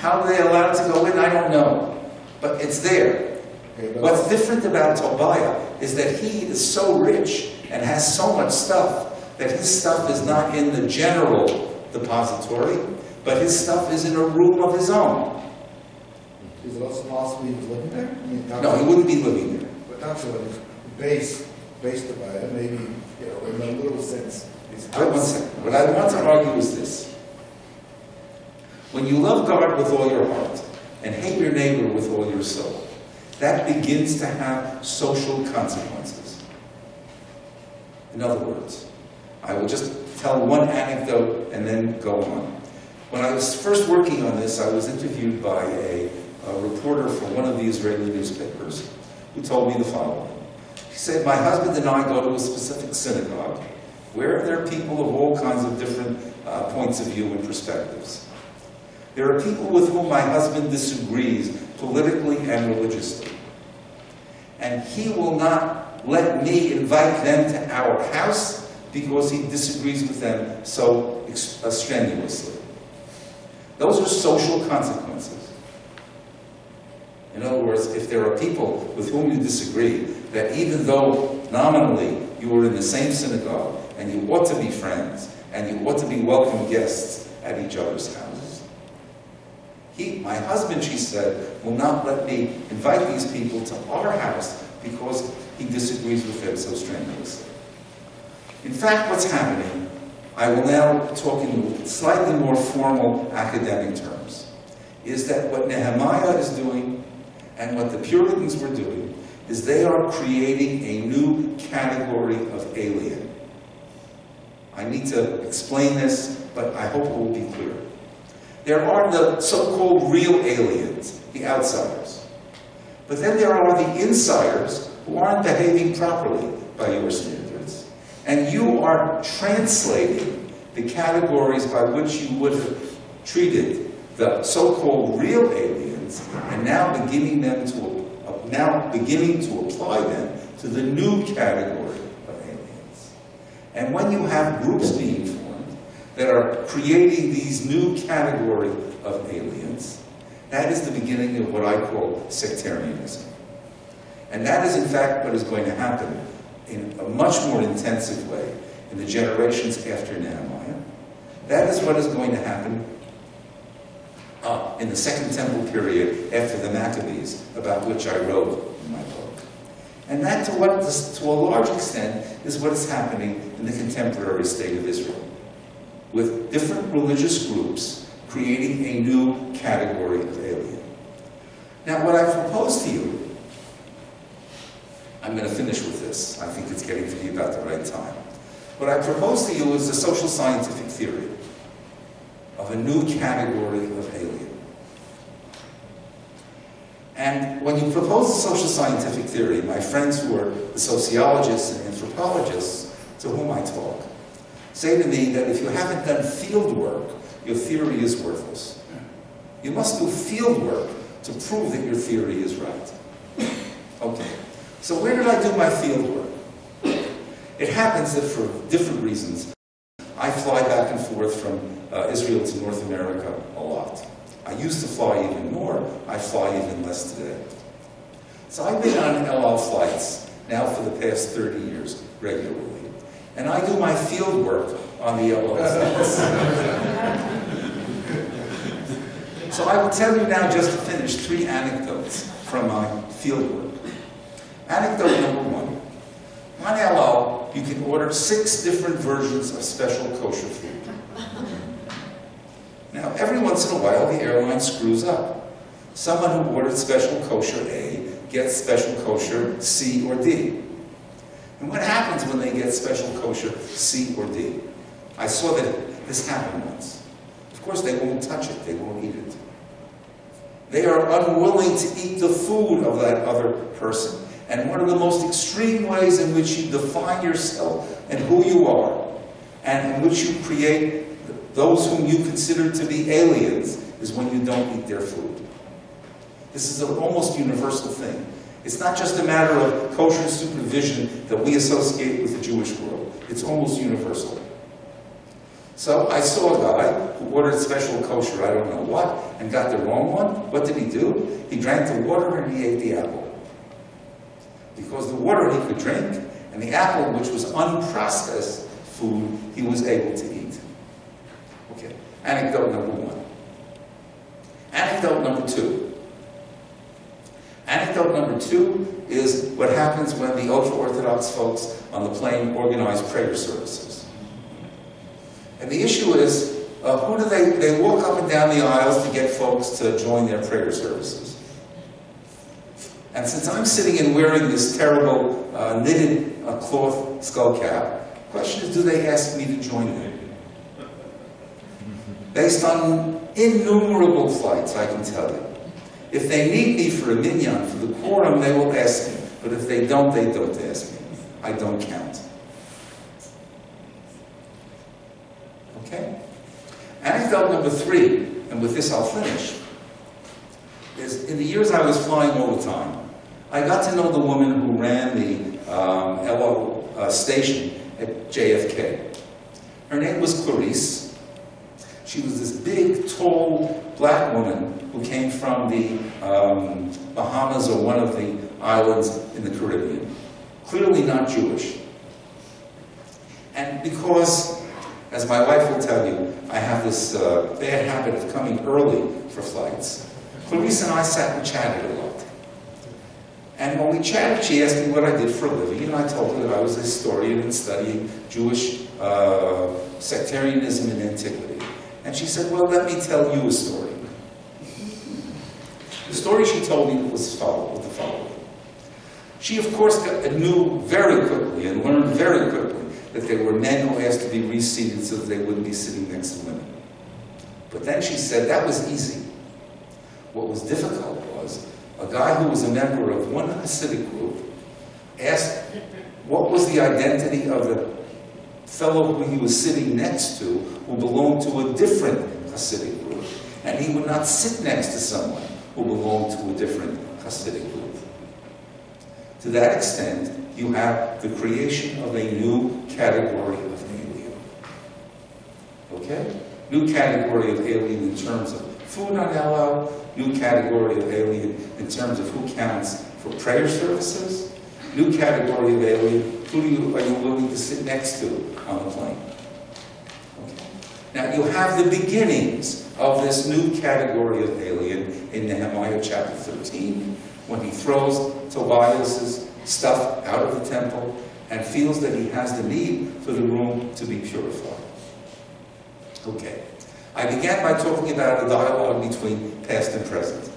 How are they allowed to go in? I don't know. But it's there. Okay, but What's different about Tobiah is that he is so rich and has so much stuff that his stuff is not in the general depository, but his stuff is in a room of his own. is it also possible he was living there? I mean, No, he wouldn't be living there. But that's what his base Tobiah, maybe, you know, in a little sense. Wait one second. What I want to argue is this. When you love God with all your heart and hate your neighbor with all your soul, that begins to have social consequences. In other words, I will just tell one anecdote and then go on. When I was first working on this, I was interviewed by a reporter for one of the Israeli newspapers who told me the following. He said, my husband and I go to a specific synagogue where there are people of all kinds of different points of view and perspectives. There are people with whom my husband disagrees politically and religiously. and he will not let me invite them to our house because he disagrees with them so strenuously. Those are social consequences. In other words, if there are people with whom you disagree, that even though nominally you are in the same synagogue and you ought to be friends and you ought to be welcome guests at each other's houses, my husband, she said, will not let me invite these people to our house because he disagrees with them so strenuously. In fact, what's happening, I will now talk in slightly more formal academic terms, is that what Nehemiah is doing and what the Puritans were doing is they are creating a new category of alien. I need to explain this, but I hope it will be clear. There are the so-called real aliens, the outsiders. But then there are the insiders who aren't behaving properly by your standards. And you are translating the categories by which you would have treated the so-called real aliens and now beginning to apply them to the new category of aliens. And when you have groups being formed that are creating these new category of aliens, that is the beginning of what I call sectarianism. And that is in fact what is going to happen in a much more intensive way in the generations after Nehemiah. That is what is going to happen in the Second Temple period after the Maccabees, about which I wrote in my book. And that, to a large extent, is what is happening in the contemporary state of Israel, with different religious groups creating a new category of alien. Now, what I propose to you, I'm going to finish with this. I think it's getting to be about the right time. What I propose to you is a social scientific theory of a new category of alien. And when you propose a social scientific theory, my friends who are the sociologists and anthropologists to whom I talk say to me that if you haven't done field work, your theory is worthless. You must do field work to prove that your theory is right. Okay, so where did I do my field work? It happens that for different reasons, I fly back and forth from Israel to North America a lot. I used to fly even more. I fly even less today. So I've been on El Al flights now for the past 30 years regularly. And I do my field work on the El Al flights. So I will tell you now, just to finish, 3 anecdotes from my field work. Anecdote number 1. On El Al, you can order 6 different versions of special kosher food. Now, every once in a while, the airline screws up. Someone who ordered special kosher A gets special kosher C or D. And what happens when they get special kosher C or D? I saw that this happened once. Of course, they won't touch it. They won't eat it. They are unwilling to eat the food of that other person. And one of the most extreme ways in which you define yourself and who you are, and in which you create those whom you consider to be aliens, is when you don't eat their food. This is an almost universal thing. It's not just a matter of kosher supervision that we associate with the Jewish world. It's almost universal. So I saw a guy who ordered special kosher, I don't know what, and got the wrong one. What did he do? He drank the water and he ate the apple. Because the water he could drink, and the apple, which was unprocessed food, he was able to eat. Okay, anecdote number 1. Anecdote number 2. Anecdote number 2 is what happens when the ultra-Orthodox folks on the plane organize prayer services. And the issue is, who do they walk up and down the aisles to get folks to join their prayer services. And since I'm sitting and wearing this terrible knitted cloth skull cap, the question is, do they ask me to join them? Based on innumerable flights, I can tell you. If they need me for a minyan, for the quorum, they will ask me. But if they don't ask me. I don't count. Okay? Anecdote number 3, and with this I'll finish, is in the years I was flying all the time, I got to know the woman who ran the LO station at JFK. Her name was Clarice. She was this big, tall, black woman who came from the Bahamas or one of the islands in the Caribbean. Clearly not Jewish. And because, as my wife will tell you, I have this bad habit of coming early for flights, Clarice and I sat and chatted a lot. And when we chatted, she asked me what I did for a living, and I told her that I was a historian and studying Jewish sectarianism in antiquity. And she said, well, let me tell you a story. The story she told me was the following. She, of course, knew very quickly and learned very quickly that there were men who asked to be reseated so that they wouldn't be sitting next to women. But then she said that was easy. What was difficult was a guy who was a member of one Hasidic group asked what was the identity of the fellow who he was sitting next to who belonged to a different Hasidic group. And he would not sit next to someone who belonged to a different Hasidic group. To that extent, you have the creation of a new category of alien. Okay? New category of alien in terms of food on LO, new category of alien in terms of who counts for prayer services, new category of alien, who are you willing to sit next to on the plane? Okay. Now, you have the beginnings of this new category of alien in Nehemiah chapter 13, when he throws Tobias's stuff out of the temple and feels that he has the need for the room to be purified. Okay. I began by talking about a dialogue between past and present,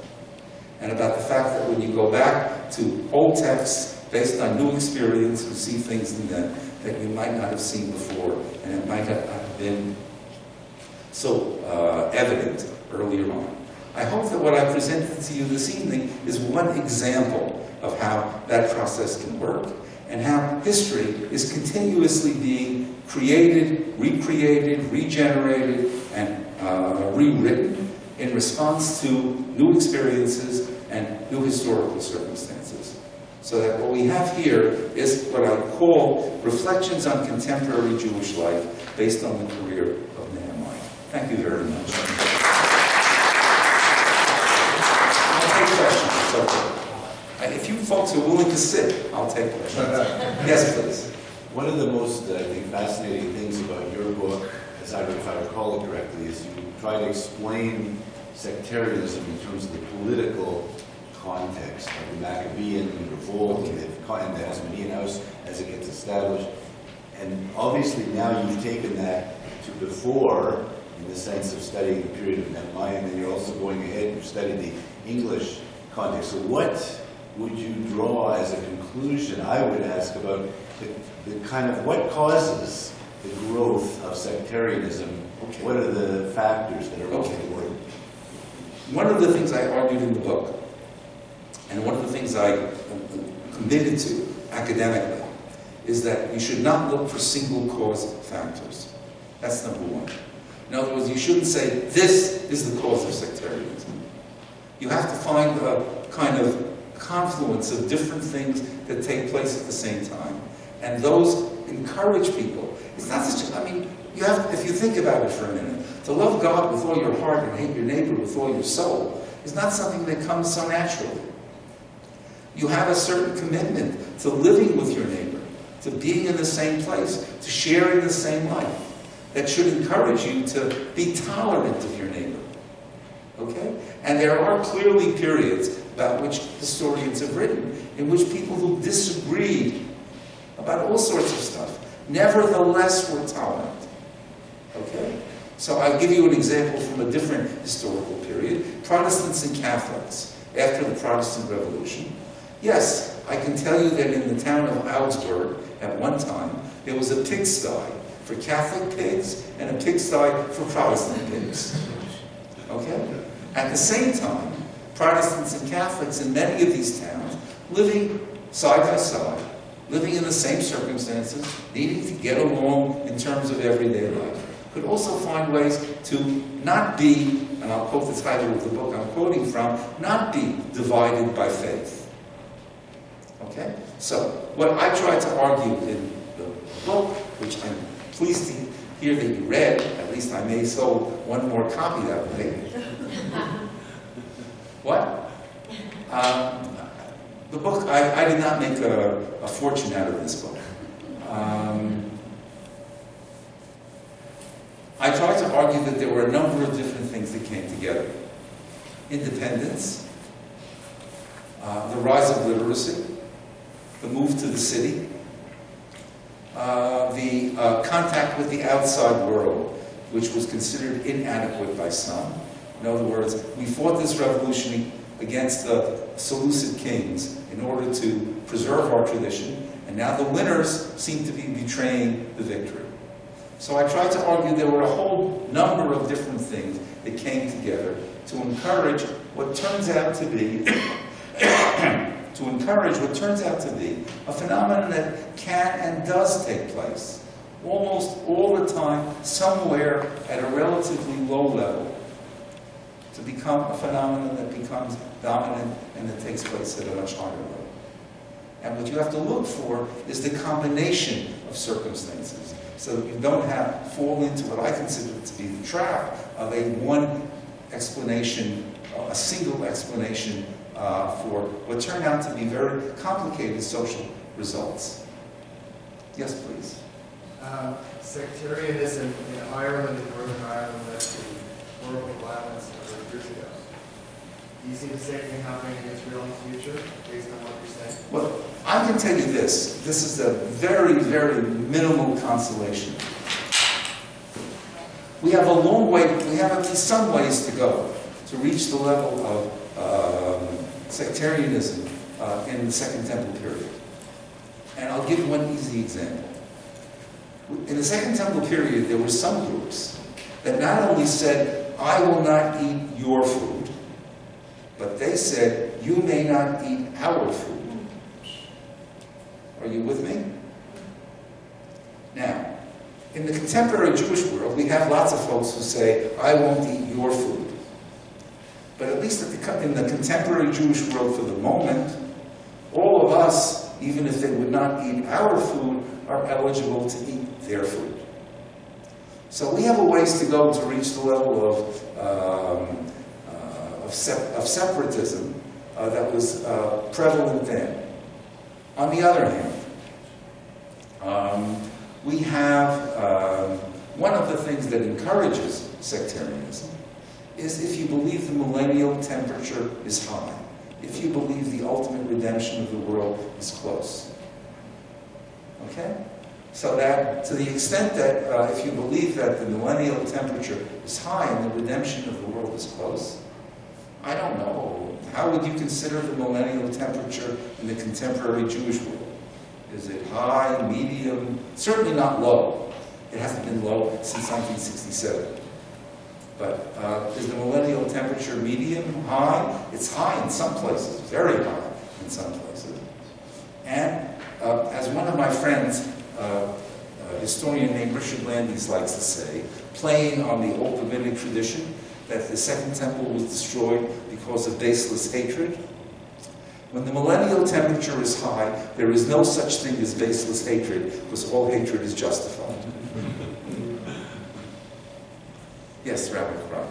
and about the fact that when you go back to old texts based on new experience, you see things in them that you might not have seen before, and it might not have been so evident earlier on. I hope that what I presented to you this evening is one example of how that process can work, and how history is continuously being created, recreated, regenerated, and rewritten in response to new experiences and new historical circumstances. So that what we have here is what I call reflections on contemporary Jewish life based on the career of Nehemiah. Thank you very much. I'll take questions. So, if you folks are willing to sit, I'll take questions. Yes, please. One of the most, I think, fascinating things about your book, if I recall it correctly, is you try to explain sectarianism in terms of the political context of the Maccabean revolt and the Hasmonean house as it gets established. And obviously now you've taken that to before, in the sense of studying the period of Nehemiah, and then you're also going ahead and you've studied the English context. So what would you draw as a conclusion, I would ask, about the kind of what causes the growth of sectarianism? Okay. What are the factors that are okay. One of the things I argued in the book, and one of the things I committed to academically, is that you should not look for single cause factors. That's number one. In other words, you shouldn't say, this is the cause of sectarianism. You have to find a kind of confluence of different things that take place at the same time. And those encourage people. It's not such a, I mean, you have, if you think about it for a minute, to love God with all your heart and hate your neighbor with all your soul is not something that comes so naturally. You have a certain commitment to living with your neighbor, to being in the same place, to sharing the same life. That should encourage you to be tolerant of your neighbor. Okay? And there are clearly periods about which historians have written in which people who disagreed about all sorts of stuff nevertheless were tolerant. Okay? So I'll give you an example from a different historical period. Protestants and Catholics, after the Protestant Revolution. Yes, I can tell you that in the town of Augsburg, at one time, there was a pigsty for Catholic pigs and a pigsty for Protestant pigs. Okay? At the same time, Protestants and Catholics in many of these towns, living side by side, living in the same circumstances, needing to get along in terms of everyday life, could also find ways to not be, and I'll quote the title of the book I'm quoting from, not be divided by faith. Okay? So, what I tried to argue in the book, which I'm pleased to hear that you read, at least I may sold one more copy that way. What? The book, I did not make a fortune out of this book. I tried to argue that there were a number of different things that came together. Independence, the rise of literacy, the move to the city, the contact with the outside world, which was considered inadequate by some. In other words, we fought this revolution against the Seleucid kings in order to preserve our tradition, and now the winners seem to be betraying the victory. So I tried to argue there were a whole number of different things that came together to encourage what turns out to be a phenomenon that can and does take place almost all the time, somewhere at a relatively low level, to become a phenomenon that becomes dominant and that takes place at a much higher level. And what you have to look for is the combination of circumstances, so that you don't fall into what I consider to be the trap of a single explanation for what turned out to be very complicated social results. Yes, please. Sectarianism in Ireland and Northern Ireland led to horrible violence a number of years ago. Do you see the same thing happening in Israel in the future, based on what you're saying? Well, I can tell you this. This is a very, very minimal consolation. We have a long way, we have at least some ways to go to reach the level of sectarianism in the Second Temple period. And I'll give one easy example. In the Second Temple period, there were some groups that not only said, I will not eat your food, but they said, you may not eat our food. Are you with me? Now, in the contemporary Jewish world, we have lots of folks who say, I won't eat your food. But at least in the contemporary Jewish world for the moment, all of us, even if they would not eat our food, are eligible to eat their food. So we have a ways to go to reach the level of separatism that was prevalent then. On the other hand, we have one of the things that encourages sectarianism is if you believe the millennial temperature is high, if you believe the ultimate redemption of the world is close. Okay? So that, to the extent that if you believe that the millennial temperature is high and the redemption of the world is close, I don't know. How would you consider the millennial temperature in the contemporary Jewish world? Is it high, medium? Certainly not low. It hasn't been low since 1967. But is the millennial temperature medium, high? It's high in some places, very high in some places. And as one of my friends, a historian named Richard Landis likes to say, playing on the old rabbinic tradition, that the Second Temple was destroyed because of baseless hatred. When the millennial temperature is high, there is no such thing as baseless hatred, because all hatred is justified. Yes, Rabbi Barak.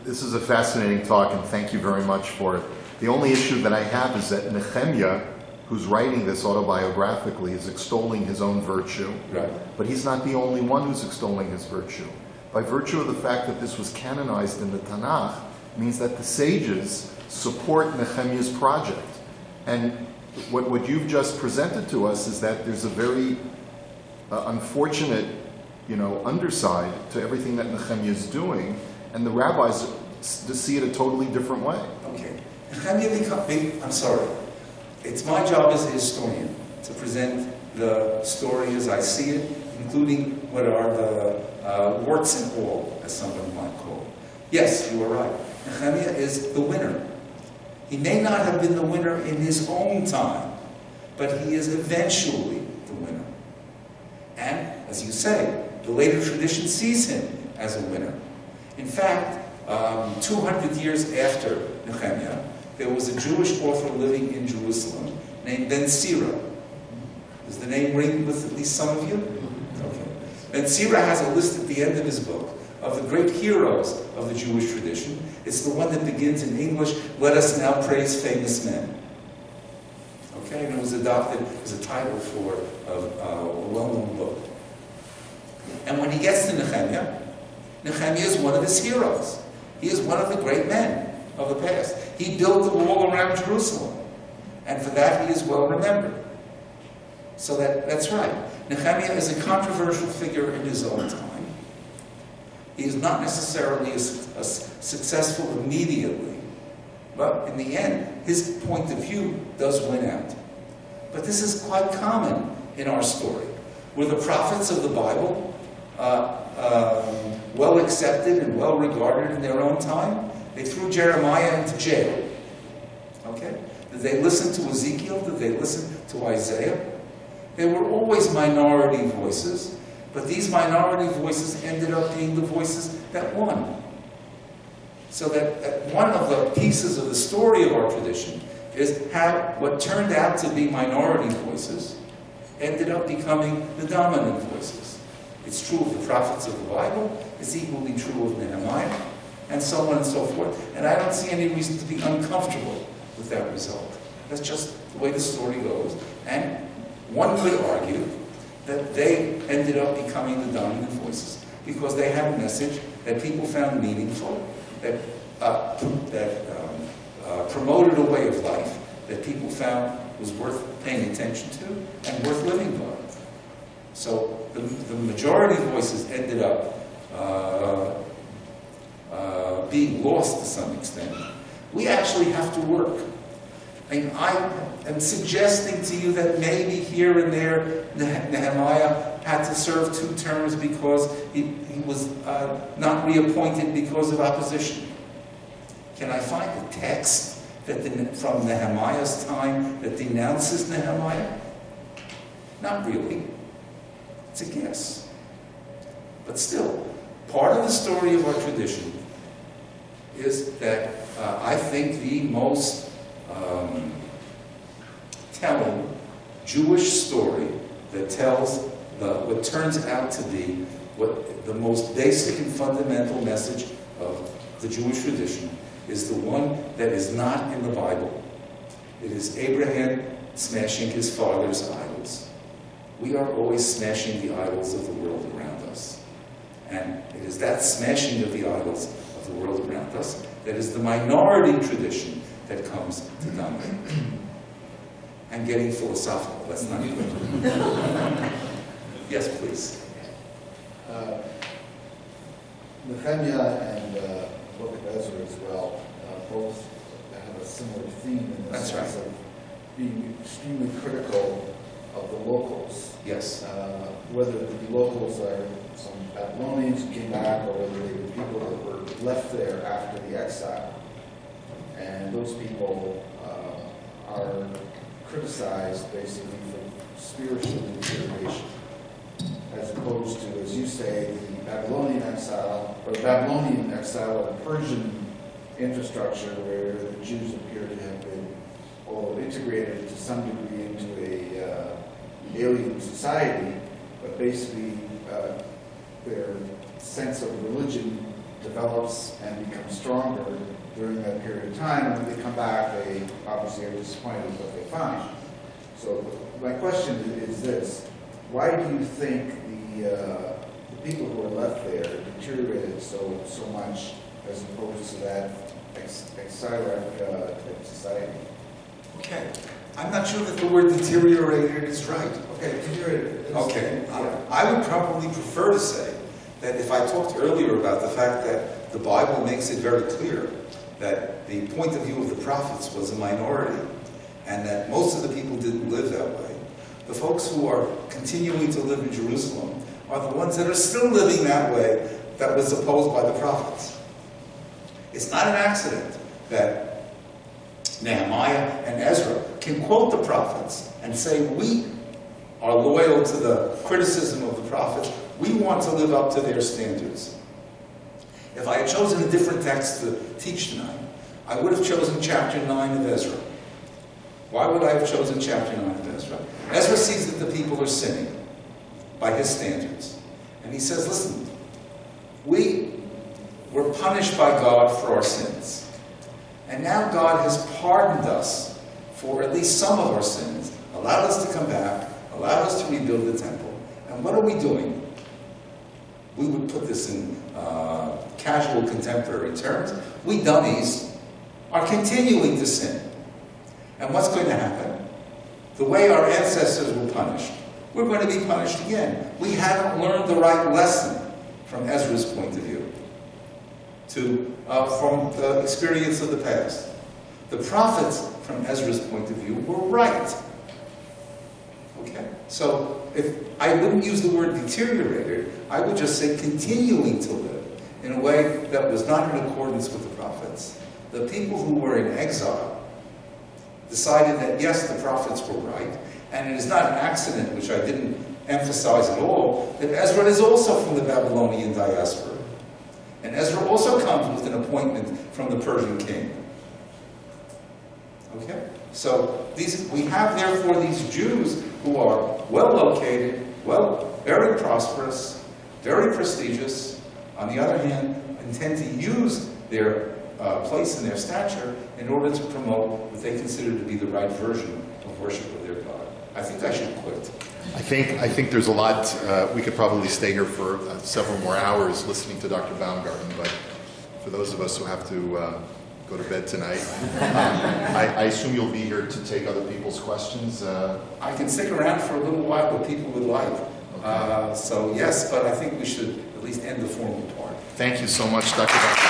This is a fascinating talk, and thank you very much for it. The only issue that I have is that Nehemiah, who's writing this autobiographically, is extolling his own virtue. Right. But he's not the only one who's extolling his virtue. By virtue of the fact that this was canonized in the Tanakh, means that the sages support Nehemiah's project. And what you've just presented to us is that there's a very unfortunate, underside to everything that Nehemiah is doing, and the rabbis see it a totally different way. Okay. Nehemiah I'm sorry. It's my job as a historian to present the story as I see it, including what are the warts and all, as someone might call it. Yes, you are right. Nehemiah is the winner. He may not have been the winner in his own time, but he is eventually the winner. And, as you say, the later tradition sees him as a winner. In fact, 200 years after Nehemiah, there was a Jewish author living in Jerusalem named Ben Sira. Does the name ring with at least some of you? Okay. Ben Sira has a list at the end of his book of the great heroes of the Jewish tradition. It's the one that begins in English, "Let us now praise famous men." Okay, and it was adopted as a title for a well-known book. And when he gets to Nehemiah, Nehemiah is one of his heroes. He is one of the great men of the past. He built the wall around Jerusalem, and for that he is well remembered. So that's right. Nehemiah is a controversial figure in his own time. He is not necessarily as successful immediately, but in the end, his point of view does win out. But this is quite common in our story. Were the prophets of the Bible well accepted and well regarded in their own time? They threw Jeremiah into jail. Okay? Did they listen to Ezekiel? Did they listen to Isaiah? There were always minority voices, but these minority voices ended up being the voices that won. So that one of the pieces of the story of our tradition is how what turned out to be minority voices ended up becoming the dominant voices. It's true of the prophets of the Bible, it's equally true of Nehemiah, and so on and so forth. And I don't see any reason to be uncomfortable with that result. That's just the way the story goes. And one could argue that they ended up becoming the dominant voices because they had a message that people found meaningful, that promoted a way of life that people found was worth paying attention to and worth living by. So the majority voices ended up being lost to some extent. We actually have to work. I mean, I am suggesting to you that maybe here and there Nehemiah had to serve 2 terms because he was not reappointed because of opposition. Can I find a text from Nehemiah's time that denounces Nehemiah? Not really. It's a guess. But still, part of the story of our tradition is that I think the most telling Jewish story that tells what turns out to be the most basic and fundamental message of the Jewish tradition is the one that is not in the Bible. It is Abraham smashing his father's idols. We are always smashing the idols of the world around us. And it is that smashing of the idols of the world around us that is the minority tradition that comes to dominate. I'm getting philosophical, that's not good. Yes, please. Nehemiah and Book of Ezra as well, both have a similar theme in the sense of being extremely critical of the locals. Yes. Whether the locals are some Babylonians who came back or whether they were people that were left there after the exile. And those people are criticized basically for spiritual deterioration, as opposed to, as you say, the Babylonian exile, or the Babylonian exile of Persian infrastructure where the Jews appear to have been integrated to some degree into a alien society, but basically their sense of religion develops and becomes stronger during that period of time, and when they come back, they obviously are disappointed with what they find. So my question is this: why do you think the people who are left there deteriorated so much as opposed to that exilic type society? Okay. I'm not sure that the word deteriorated is right. Okay, deteriorated. Okay. I would probably prefer to say that if I talked earlier about the fact that the Bible makes it very clear that the point of view of the prophets was a minority and that most of the people didn't live that way, the folks who are continuing to live in Jerusalem are the ones that are still living that way that was opposed by the prophets. It's not an accident that Nehemiah and Ezra can quote the prophets and say, we are loyal to the criticism of the prophets. We want to live up to their standards. If I had chosen a different text to teach tonight, I would have chosen chapter 9 of Ezra. Why would I have chosen chapter 9 of Ezra? Ezra sees that the people are sinning by his standards. And he says, listen, we were punished by God for our sins. And now God has pardoned us for at least some of our sins, allowed us to come back, allowed us to rebuild the temple. And what are we doing? We would put this in casual contemporary terms. We dummies are continuing to sin. And what's going to happen? The way our ancestors were punished, we're going to be punished again. We haven't learned the right lesson from Ezra's point of view, from the experience of the past. The prophets, from Ezra's point of view, were right. Okay? So, if I wouldn't use the word deteriorated, I would just say continuing to live in a way that was not in accordance with the prophets. The people who were in exile decided that, yes, the prophets were right, and it is not an accident, which I didn't emphasize at all, that Ezra is also from the Babylonian diaspora. And Ezra also comes with an appointment from the Persian king. Okay? So we have, therefore, these Jews who are well located, very prosperous, very prestigious, on the other hand, intend to use their place and their stature in order to promote what they consider to be the right version of worship of their God. I think I should quit. I think there's a lot, we could probably stay here for several more hours listening to Dr. Baumgarten, but for those of us who have to go to bed tonight, I assume you'll be here to take other people's questions. I can stick around for a little while, what people would like. Okay. So yes, but I think we should at least end the formal part. Thank you so much, Dr. Baumgarten.